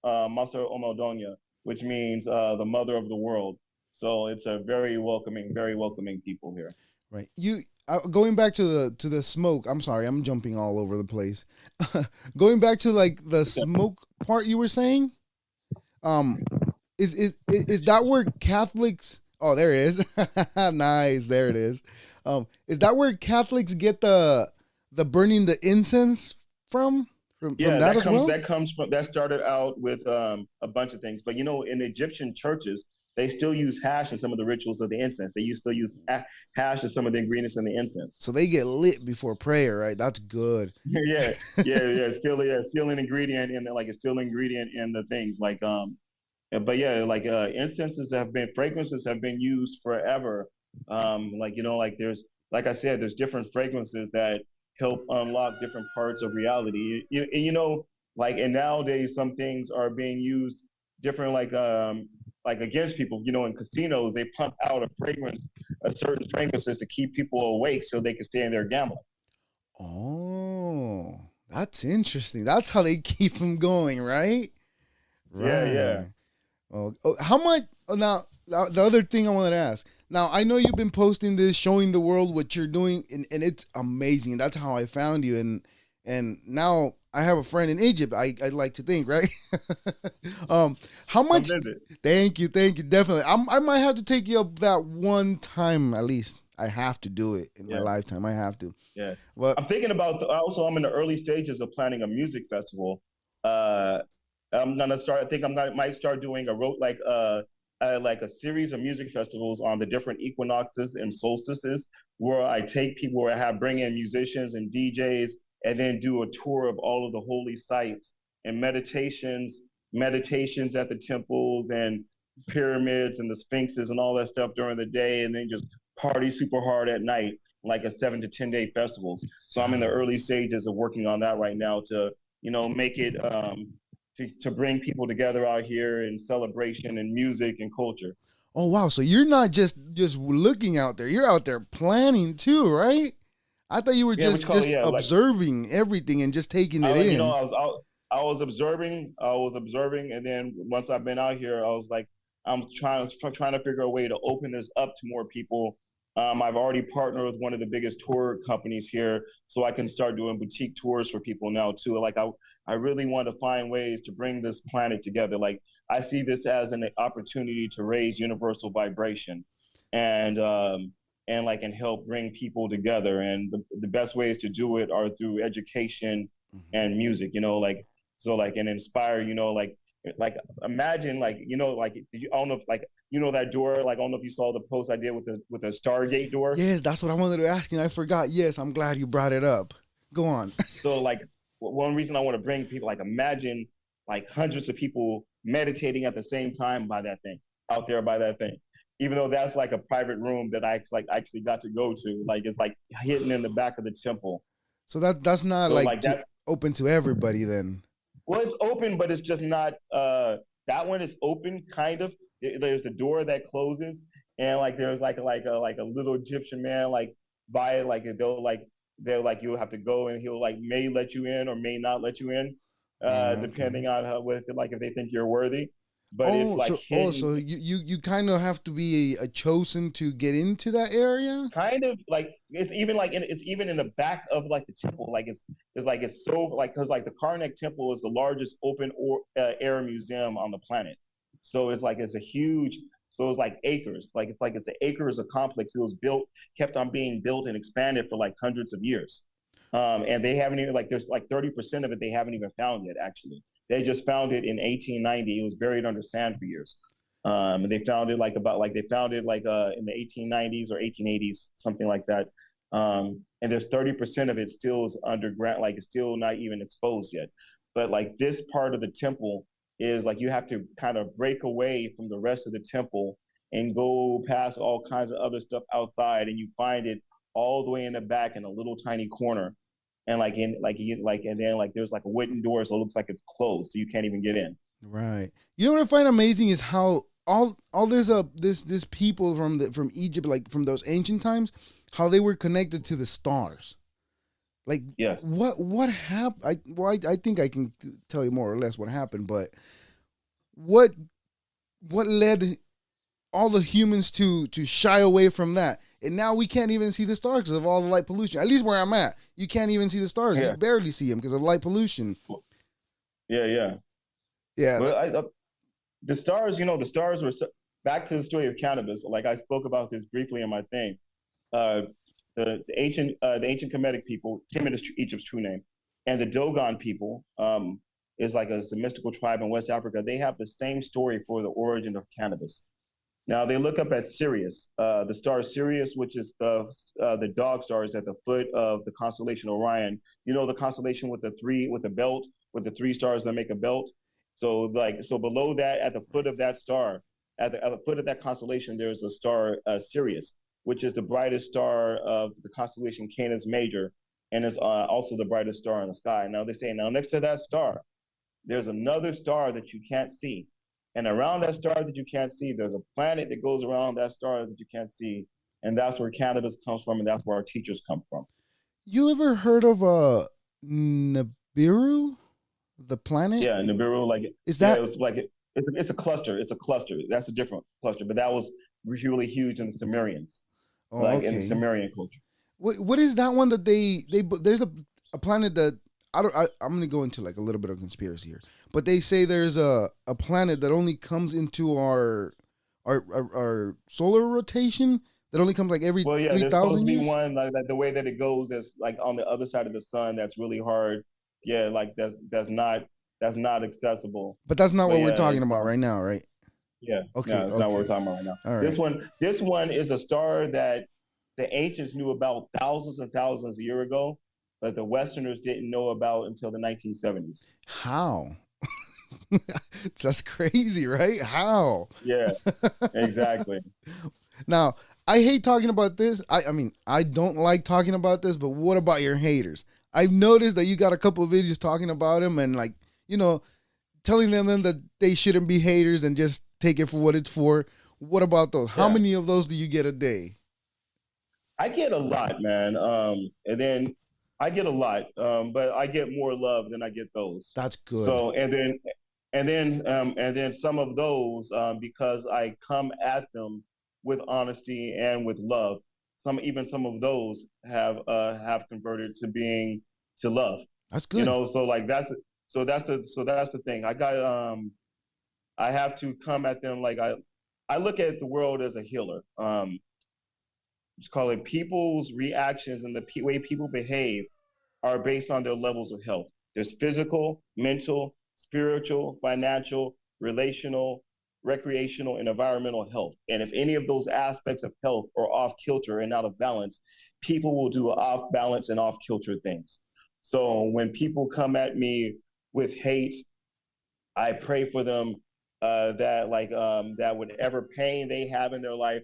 B: Omodonia, which means the mother of the world. So it's a very welcoming people here.
A: right. You going back to the smoke. I'm sorry, I'm jumping all over the place. Going back to like the smoke part you were saying. Um, is that where Catholics? Oh, there it is. Nice, there it is. Is that where Catholics get the burning the incense from? From
B: Yeah,
A: that as well?
B: that started out with a bunch of things. But in Egyptian churches, they still use hash in some of the rituals of the incense. Still use hash as some of the ingredients in the incense.
A: So they get lit before prayer, right? That's good.
B: Still an ingredient in like it's still an ingredient in the things like but yeah, like fragrances have been used forever. Like there's like I said, there's different fragrances that help unlock different parts of reality. Like and nowadays some things are being used different like against people. In casinos they pump out a certain fragrances to keep people awake so they can stay in there gambling.
A: Oh, that's interesting. That's how they keep them going, right?
B: Yeah.
A: Right. Oh, how much? Now, the other thing I wanted to ask. Now, I know you've been posting this, showing the world what you're doing, and it's amazing. That's how I found you, and now I have a friend in Egypt. I like to think, right? How
B: Come
A: much?
B: visit.
A: Thank you, definitely. I might have to take you up that one time at least. I have to do it in my
B: Yeah.
A: lifetime. I have to.
B: Yeah.
A: But
B: I'm thinking about also I'm in the early stages of planning a music festival. Uh I'm gonna start. I think might start doing like a series of music festivals on the different equinoxes and solstices, where I take people, where I have bring in musicians and DJs, and then do a tour of all of the holy sites and meditations at the temples and pyramids and the sphinxes and all that stuff during the day, and then just party super hard at night, like a 7 to 10 day festivals. So I'm in the early
A: Yes.
B: stages of working on that right now to make it to bring people together out here in celebration and music and culture.
A: Oh wow, so you're not just looking out there. You're out there planning too, right? I thought you were
B: Yeah, what you call it?
A: just
B: Yeah, like
A: observing everything and just taking
B: I
A: it
B: like
A: in.
B: I was observing, and then once I've been out here, I was like, I'm trying to figure a way to open this up to more people. I've already partnered with one of the biggest tour companies here, so I can start doing boutique tours for people now too. Like I really want to find ways to bring this planet together. Like I see this as an opportunity to raise universal vibration, and and help bring people together. And the best ways to do it are through education
A: Mhm.
B: and music. And inspire. Like imagine I don't know if that door. Like I don't know if you saw the post I did with the Stargate door.
A: Yes, that's what I wanted to ask, and I forgot. Yes, I'm glad you brought it up. Go on.
B: So like one reason I want to bring people, like imagine like hundreds of people meditating at the same time by that thing, out there by that thing. Even though that's like a private room that I like actually got to go to, like it's like hidden in the back of the temple.
A: So that's not
B: So
A: like
B: like
A: to
B: that,
A: open to everybody then.
B: well, it's open, but it's just not. That one is open, kind of. There's a door that closes, and like there's like a little Egyptian man like by it, like they'll like you'll have to go, and he'll like may let you in or may not let you in,
A: Oh, okay.
B: depending on how with like if they think you're worthy. But it's
A: Oh,
B: like hidden,
A: so you kind of have to be a chosen to get into that area.
B: kind of like it's even in the back of like the temple. Like it's so like because like the Karnak Temple is the largest air museum on the planet. So it's a huge. So it's like acres. It's an acres of complex. It was built, kept on being built and expanded for like hundreds of years. And they haven't even like there's like 30% of it they haven't even found yet. Actually, they just found it in 1890. It was buried under sand for years. And they found it in the 1890s or 1880s, something like that. And there's 30% of it still is underground, like it's still not even exposed yet. But like this part of the temple is like you have to kind of break away from the rest of the temple and go past all kinds of other stuff outside, and you find it all the way in the back in a little tiny corner. And and then like there's like a wooden door, so it looks like it's closed, so you can't even get in.
A: Right. You know what I find amazing is how all this people from Egypt, like from those ancient times, how they were connected to the stars. Like
B: Yes.
A: what happened? I think I can tell you more or less what happened, but what what led all the humans to shy away from that? And now we can't even see the stars because of all the light pollution. At least where I'm at, you can't even see the stars. You
B: Yeah.
A: barely see them because of light pollution.
B: Yeah. Yeah.
A: Yeah.
B: Well, the stars, the stars were back to the story of cannabis. Like I spoke about this briefly in my thing. Uh, the ancient Kemetic people, Kemet is Egypt's true name, and the Dogon people is the mystical tribe in West Africa. They have the same story for the origin of cannabis. Now they look up at Sirius, the star Sirius, which is the dog star, is at the foot of the constellation Orion. You know the constellation with the belt, with the three stars that make a belt. So below that, at the foot of that star, at the foot of that constellation, there's a star Sirius, which is the brightest star of the constellation Canis Major, and is also the brightest star in the sky. Now they say now next to that star, there's another star that you can't see. And around that star that you can't see, there's a planet that goes around that star that you can't see. And that's where cannabis comes from, and that's where our teachers come from.
A: You ever heard of Nibiru, the planet?
B: Yeah, Nibiru,
A: Is
B: yeah,
A: that
B: it's a cluster. It's a cluster. That's a different cluster, but that was really huge in the Sumerians,
A: oh
B: like in the
A: okay?
B: Sumerian culture.
A: What is that one that there's a planet that I'm gonna go into like a little bit of conspiracy here, but they say there's a planet that only comes into our solar rotation that only comes like every
B: Well, yeah,
A: three
B: there's supposed to
A: thousand
B: be
A: years.
B: one like the way that it goes is like on the other side of the sun. That's really hard. Yeah, like that's not. that's not accessible.
A: But that's not
B: But
A: what we're
B: yeah,
A: talking
B: it's
A: about right now, right?
B: yeah,
A: Okay,
B: no, it's not what we're
A: okay.
B: talking about right now.
A: All right.
B: This one is a star that the ancients knew about thousands and thousands of years ago, but the Westerners didn't know about until the 1970s.
A: How? That's crazy, right? How?
B: Yeah, exactly.
A: Now, I hate talking about this. I mean, I don't like talking about this, but what about your haters? I've noticed that you got a couple of videos talking about them and like, you know, telling them that they shouldn't be haters and just take it for what it's for. What about those? How
B: Yeah,
A: many of those do you get a day?
B: I get a lot, man. And then I get a lot, but I get more love than I get those.
A: That's good.
B: So and then some of those, because I come at them with honesty and with love. Some of those have converted to being to love.
A: That's
B: You
A: good.
B: know, so that's the thing. I have to come at them like I look at the world as a healer. Just call it people's reactions and the way people behave are based on their levels of health. There's physical, mental, spiritual, financial, relational, recreational, and environmental health. And if any of those aspects of health are off kilter and out of balance, people will do off balance and off kilter things. So when people come at me with hate, I pray for them that whatever pain they have in their life,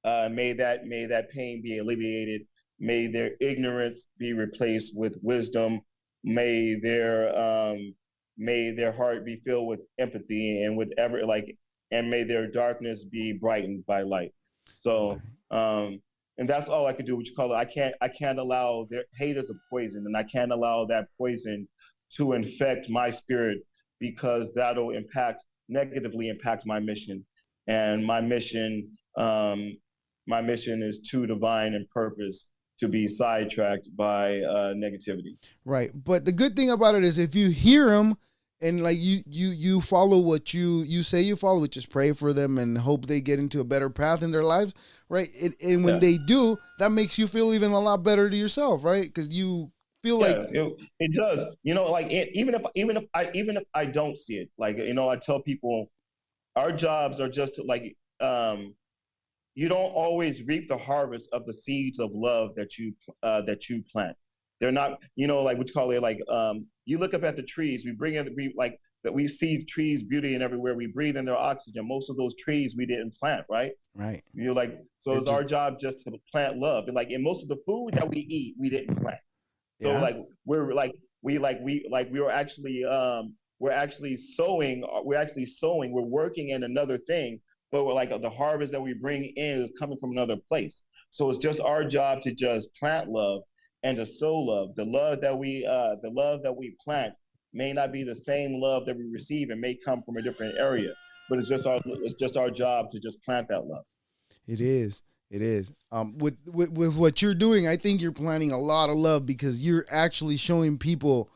B: may that pain be alleviated. May their ignorance be replaced with wisdom. May their may their heart be filled with empathy and whatever and may their darkness be brightened by light.
A: Right.
B: So and that's all I could do. What you call it? I can't allow their hate as a poison, and I can't allow that poison to infect my spirit because that'll negatively impact my mission. And my mission is too divine and purpose to be sidetracked by negativity.
A: Right. But the good thing about it is if you hear them and like you follow what you say you follow, which is pray for them and hope they get into a better path in their lives, right? And when
B: Yeah,
A: they do, that makes you feel even a lot better to yourself, right? Because you feel like,
B: yeah, it does. You know, even if I don't see it, like I tell people our jobs are just to, you don't always reap the harvest of the seeds of love that you plant. They're not, like what you call it, you look up at the trees. We like that. We see trees, beauty, and everywhere. We breathe in their oxygen. Most of those trees we didn't plant, right?
A: right.
B: So
A: They're
B: it's
A: just
B: our job just to plant love. And in most of the food that we eat, we didn't plant. So
A: yeah.
B: we're actually sowing. We're working in another thing, but we're the harvest that we bring in is coming from another place. So it's just our job to just plant love and to sow love. The love that we plant may not be the same love that we receive and may come from a different area, but it's just our job to just plant that love.
A: It is. It is. With what you're doing, I think you're planting a lot of love because you're actually showing people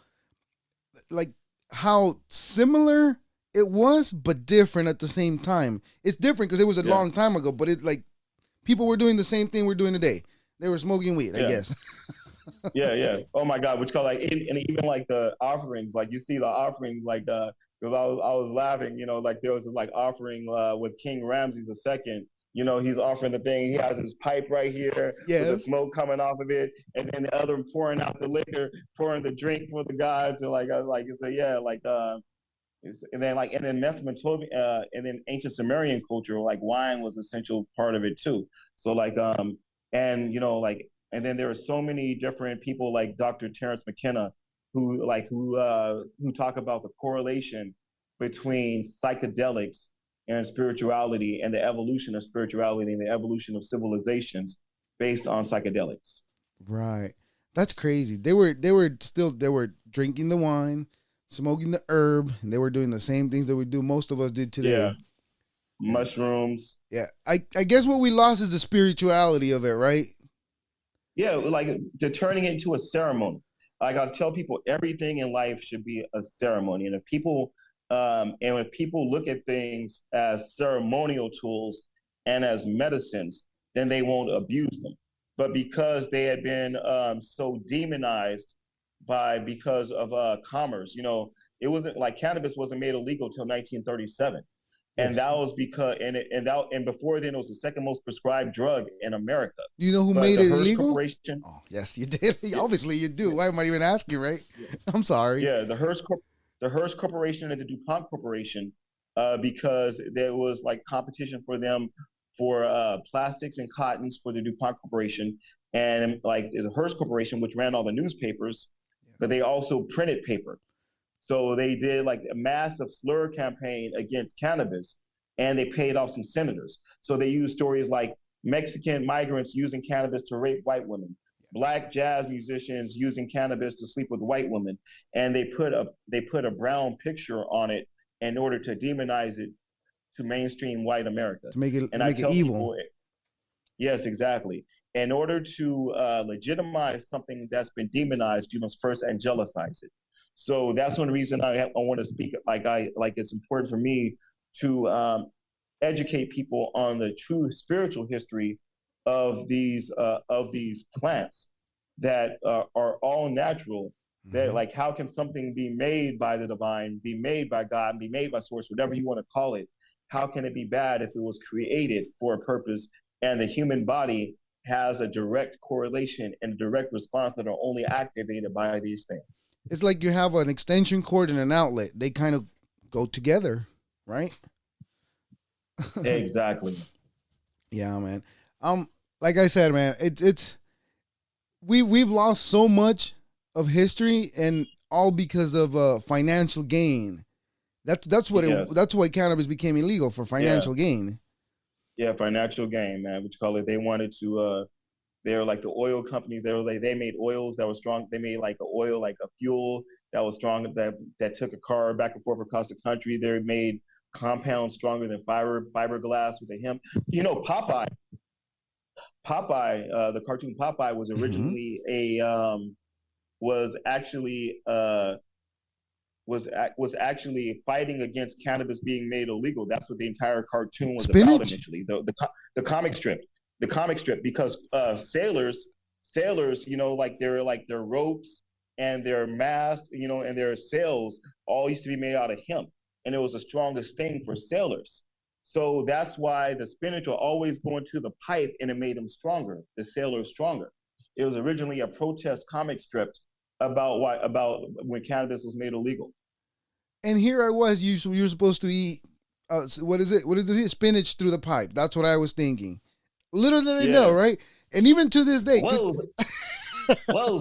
A: like how similar it was, but different at the same time. It's different because it was a
B: Yeah,
A: long time ago, but it like people were doing the same thing we're doing today. They were smoking weed, I
B: yeah.
A: guess.
B: Yeah. Oh my God, which call and even the offerings, you see the offerings, because I was laughing, there was this offering with King Ramses II. He's offering the thing. He has his pipe right here with the
A: Yes.
B: smoke coming off of it, and then the other pouring out the liquor, pouring the drink for the gods, and it's yeah, and then Mesopotamia, and then ancient Sumerian culture, wine was an essential part of it too. So and and then there are so many different people like Dr. Terence McKenna who talk about the correlation between psychedelics and spirituality and the evolution of spirituality and the evolution of civilizations based on psychedelics.
A: Right. That's crazy. They were drinking the wine, smoking the herb, and they were doing the same things that we do most of us did
B: Yeah,
A: today. Yeah.
B: mushrooms.
A: Yeah. I guess what we lost is the spirituality of it, right?
B: Yeah, they're turning it into a ceremony. I tell people everything in life should be a ceremony, and when people look at things as ceremonial tools and as medicines, then they won't abuse them. But because they had been so demonized because of commerce, it wasn't like cannabis wasn't made illegal until 1937. And
A: Yes.
B: that was because and before then it was the second most prescribed drug in America.
A: Do you know who
B: But
A: made
B: the
A: it
B: Hearst
A: illegal?
B: Corporation,
A: Oh, yes, you did.
B: yeah,
A: Obviously, you do.
B: yeah,
A: Why am I even asking, right?
B: yeah,
A: I'm sorry.
B: yeah, the Hearst Corporation and the DuPont Corporation, because there was like competition for them for plastics and cottons for the DuPont Corporation, and like the Hearst Corporation, which ran all the newspapers, but they also printed paper. So they did like a massive slur campaign against cannabis, and they paid off some senators. So they used stories like Mexican migrants using cannabis to rape white women, black jazz musicians using cannabis to sleep with white women, and they put a brown picture on it in order to demonize it to mainstream white America.
A: To
B: And I
A: make it
B: tell
A: evil.
B: people, yes, exactly. In order to legitimize something that's been demonized, you must first angelicize it. So that's one reason I want to speak. Like it's important for me to educate people on the true spiritual history of these plants that are all natural. That
A: Hmm.
B: like how can something be made by the divine, be made by God, be made by source, whatever you want to call it? How can it be bad if it was created for a purpose and the human body has a direct correlation and direct response that are only activated by these things?
A: It's like you have an extension cord and an outlet. They kind of go together, right?
B: Exactly.
A: Yeah, man. Um, like I said, man, it's we've lost so much of history, and all because of financial gain.
B: Yes.
A: That's why cannabis became illegal, for
B: Yeah.
A: financial gain.
B: Yeah. Financial gain, man. What you call it? They wanted to. They're like the oil companies. They made oils that were strong. They made like a oil, like a fuel that was strong that took a car back and forth across the country. They made compounds stronger than fiberglass with the hemp. You know, Popeye, the cartoon Popeye was
A: Hmm.
B: originally a was actually was actually fighting against cannabis being made illegal. That's what the entire cartoon was about
A: Spinach.
B: initially. The comic strip, because sailors, like their ropes and their mast, and their sails all used to be made out of hemp, and it was the strongest thing for sailors. So that's why the spinach will always go into the pipe, and it made them stronger. The sailors stronger. It was originally a protest comic strip about when cannabis was made illegal.
A: And here I was. You're supposed to eat. What is it? What is it? Spinach through the pipe. That's what I was thinking. Little did I know,
B: Yeah.
A: right? And even to this day,
B: Whoa, whoa,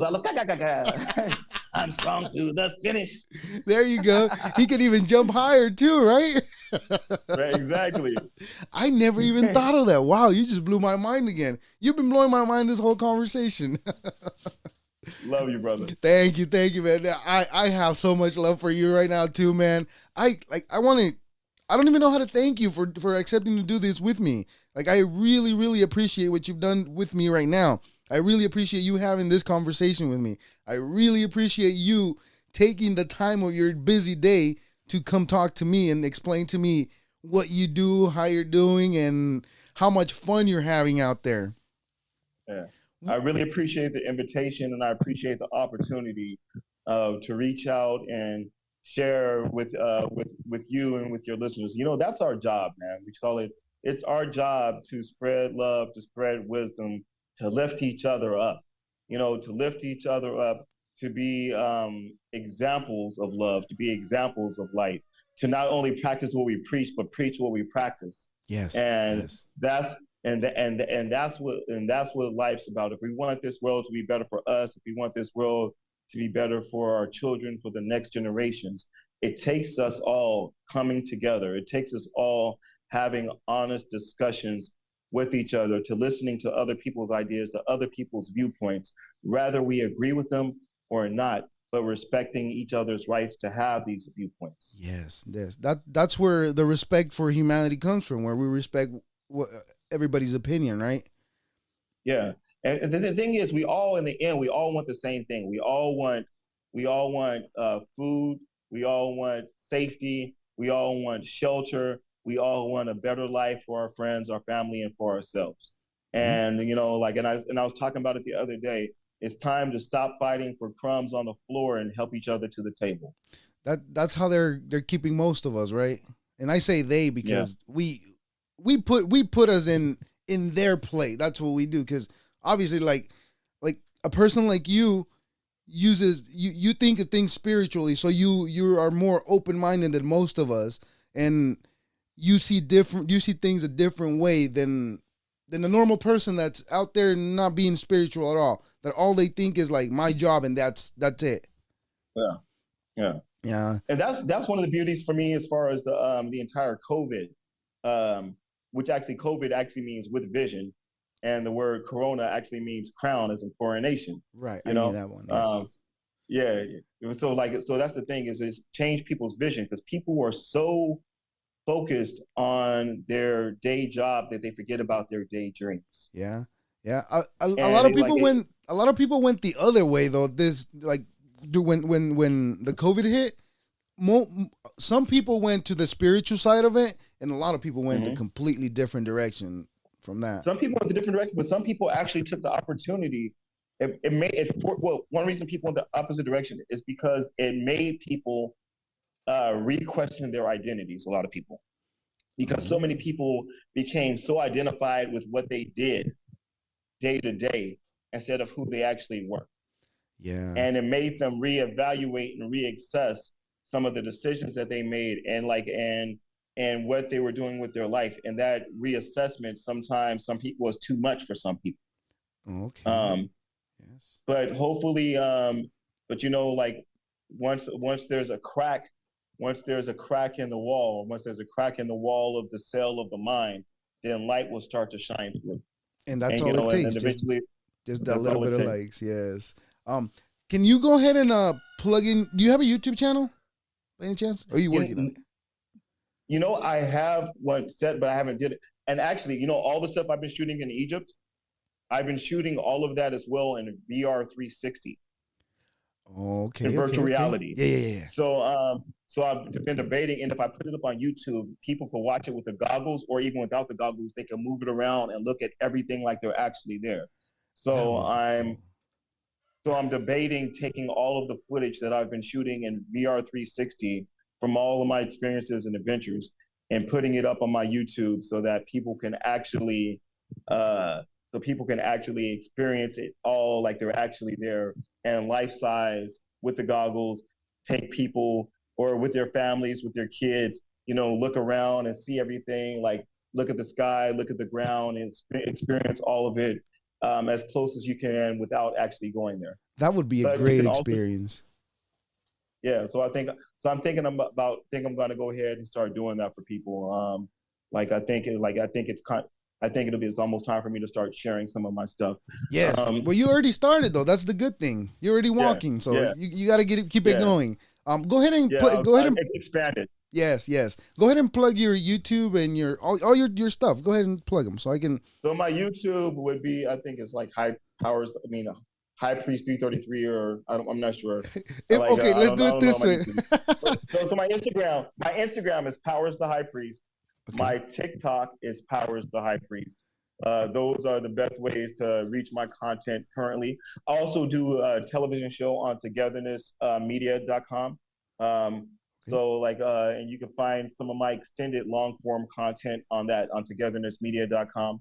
B: I'm strong to the finish.
A: there you go. He could even jump higher too, right?
B: Right, exactly.
A: I never even thought of that. Wow, you just blew my mind again. You've been blowing my mind this whole conversation.
B: Love you, brother.
A: Thank you, man. I have so much love for you right now too, man. I want to. I don't even know how to thank you for accepting to do this with me. Like, I really appreciate what you've done with me right now. I really appreciate you having this conversation with me. I really appreciate you taking the time of your busy day to come talk to me and explain to me what you do, how you're doing, and how much fun you're having out there.
B: Yeah. I really appreciate the invitation, and I appreciate the opportunity to reach out and share with you and with your listeners. That's our job, man. We call it. It's our job to spread love, to spread wisdom, to lift each other up. To lift each other up, to be examples of love, to be examples of light, to not only practice what we preach, but preach what we practice.
A: Yes,
B: And
A: yes,
B: that's and that's what life's about. If we want this world to be better for us, if we want this world to be better for our children, for the next generations, it takes us all coming together. It takes us all having honest discussions with each other, to listening to other people's ideas, to other people's viewpoints, whether we agree with them or not, but respecting each other's rights to have these viewpoints.
A: yes. That's where the respect for humanity comes from, where we respect what, everybody's opinion, right?
B: Yeah. And the thing is, we all, in the end, we all want the same thing. We all want food. We all want safety. We all want shelter. We all want a better life for our friends, our family, and for ourselves.
A: Yeah.
B: And and I was talking about it the other day. It's time to stop fighting for crumbs on the floor and help each other to the table.
A: That's how they're keeping most of us, right? And I say they because we put us in their play. That's what we do, because obviously, like a person like you you think of things spiritually, so you are more open-minded than most of us, and you see things a different way than the normal person that's out there not being spiritual at all. That all they think is like my job, and that's it.
B: Yeah. And that's one of the beauties for me as far as the entire COVID, which actually COVID actually means with vision, and the word corona actually means crown, as in coronation.
A: Right. I knew that one.
B: Yes. So that's the thing is change people's vision, because people are so focused on their day job that they forget about their day dreams.
A: Yeah. A lot of people went the other way though. This when the COVID hit, some people went to the spiritual side of it, and a lot of people went a completely different direction from that.
B: Some people went a different direction, but some people actually took the opportunity. One reason people went the opposite direction is because it made people re-question their identities. A lot of people, because so many people became so identified with what they did day to day instead of who they actually were.
A: Yeah.
B: And it made them reevaluate and reassess some of the decisions that they made, and what they were doing with their life. And that reassessment, sometimes some people, was too much for some people.
A: Okay.
B: Yes. But hopefully, but like once there's a crack, once there's a crack in the wall of the cell of the mind, then light will start to shine through.
A: And that's all it takes. Just that little bit of likes. Yes. Can you go ahead and plug in? Do you have a YouTube channel by any chance? Or are you working on it?
B: I have one set, but I haven't did it. And actually, all the stuff I've been shooting in Egypt, I've been shooting all of that as well in VR 360.
A: Okay.
B: In virtual reality.
A: Yeah.
B: So I've been debating, and if I put it up on YouTube, people can watch it with the goggles, or even without the goggles, they can move it around and look at everything like they're actually there. So I'm debating taking all of the footage that I've been shooting in VR 360 from all of my experiences and adventures, and putting it up on my YouTube so that people can actually experience it all like they're actually there, and life size with the goggles, take people, or with their families, with their kids, look around and see everything, like look at the sky, look at the ground, and experience all of it as close as you can without actually going there.
A: That would be a great experience.
B: I'm thinking I'm going to go ahead and start doing that for people. I think it's almost time for me to start sharing some of my stuff.
A: Yes. Well, you already started though. That's the good thing. You're already walking, so you got to keep it going. Go ahead and
B: expand it.
A: Yes. Go ahead and plug your YouTube and all your stuff. Go ahead and plug them so I can.
B: So my YouTube would be, I think it's like High Priest 333, or I'm not sure.
A: Okay, let's do it this way.
B: So my Instagram is Powers the High Priest. Okay. My TikTok is Powers the High Priest. Those are the best ways to reach my content currently. I also do a television show on togethernessmedia.com. And you can find some of my extended long form content on togethernessmedia.com.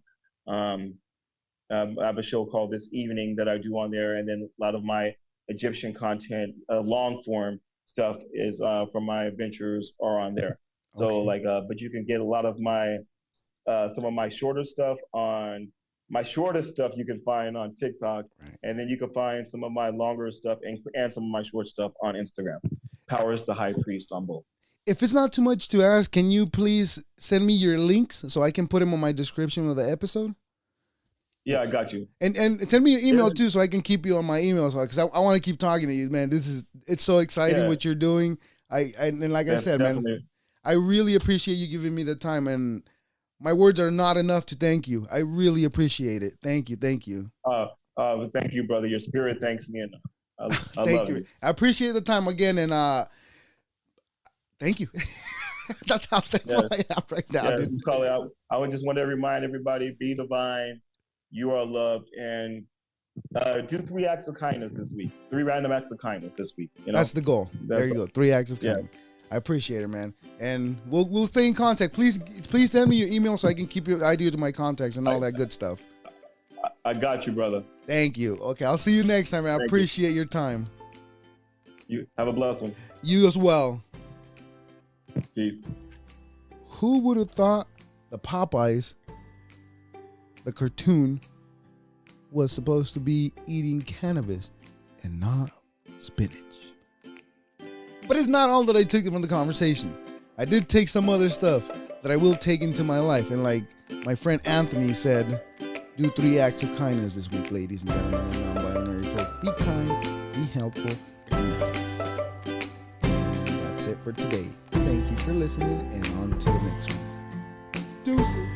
B: I have a show called This Evening that I do on there, and then a lot of my Egyptian content, long form stuff, is from my adventures are on there. So but you can get a lot of my some of my shorter stuff on my shortest stuff you can find on TikTok, right. And then you can find some of my longer stuff and some of my short stuff on Instagram. Powers the High Priest on both.
A: If it's not too much to ask, can you please send me your links so I can put them on my description of the episode?
B: Yeah, I got you.
A: And send me your email too, so I can keep you on my email, because I want to keep talking to you, man. It's so exciting what you're doing. And like I said, definitely. Man, I really appreciate you giving me the time, and my words are not enough to thank you. I really appreciate it. Thank you.
B: Thank you, brother. Your spirit thanks me, and I
A: thank
B: love
A: you.
B: It.
A: I appreciate the time again, and thank you. That's how thankful I am right now. Dude.
B: I would just want to remind everybody: be divine. You are loved, and Do 3 acts of kindness this week. 3 random acts of kindness this week. You know?
A: That's the goal. There you go. 3 acts of kindness. I appreciate it, man. And we'll stay in contact. Please send me your email so I can keep your idea to my contacts and all that good stuff.
B: I got you, brother.
A: Thank you. Okay, I'll see you next time, man. I appreciate your time.
B: You have a blessed one.
A: You as well.
B: Peace.
A: Who would have thought the Popeyes, the cartoon, was supposed to be eating cannabis and not spinach? But it's not all that I took from the conversation. I did take some other stuff that I will take into my life. And like my friend Anthony said, do 3 acts of kindness this week, ladies and gentlemen, non-binary folk. Be kind, be helpful, be nice. And that's it for today. Thank you for listening, and on to the next one. Deuces.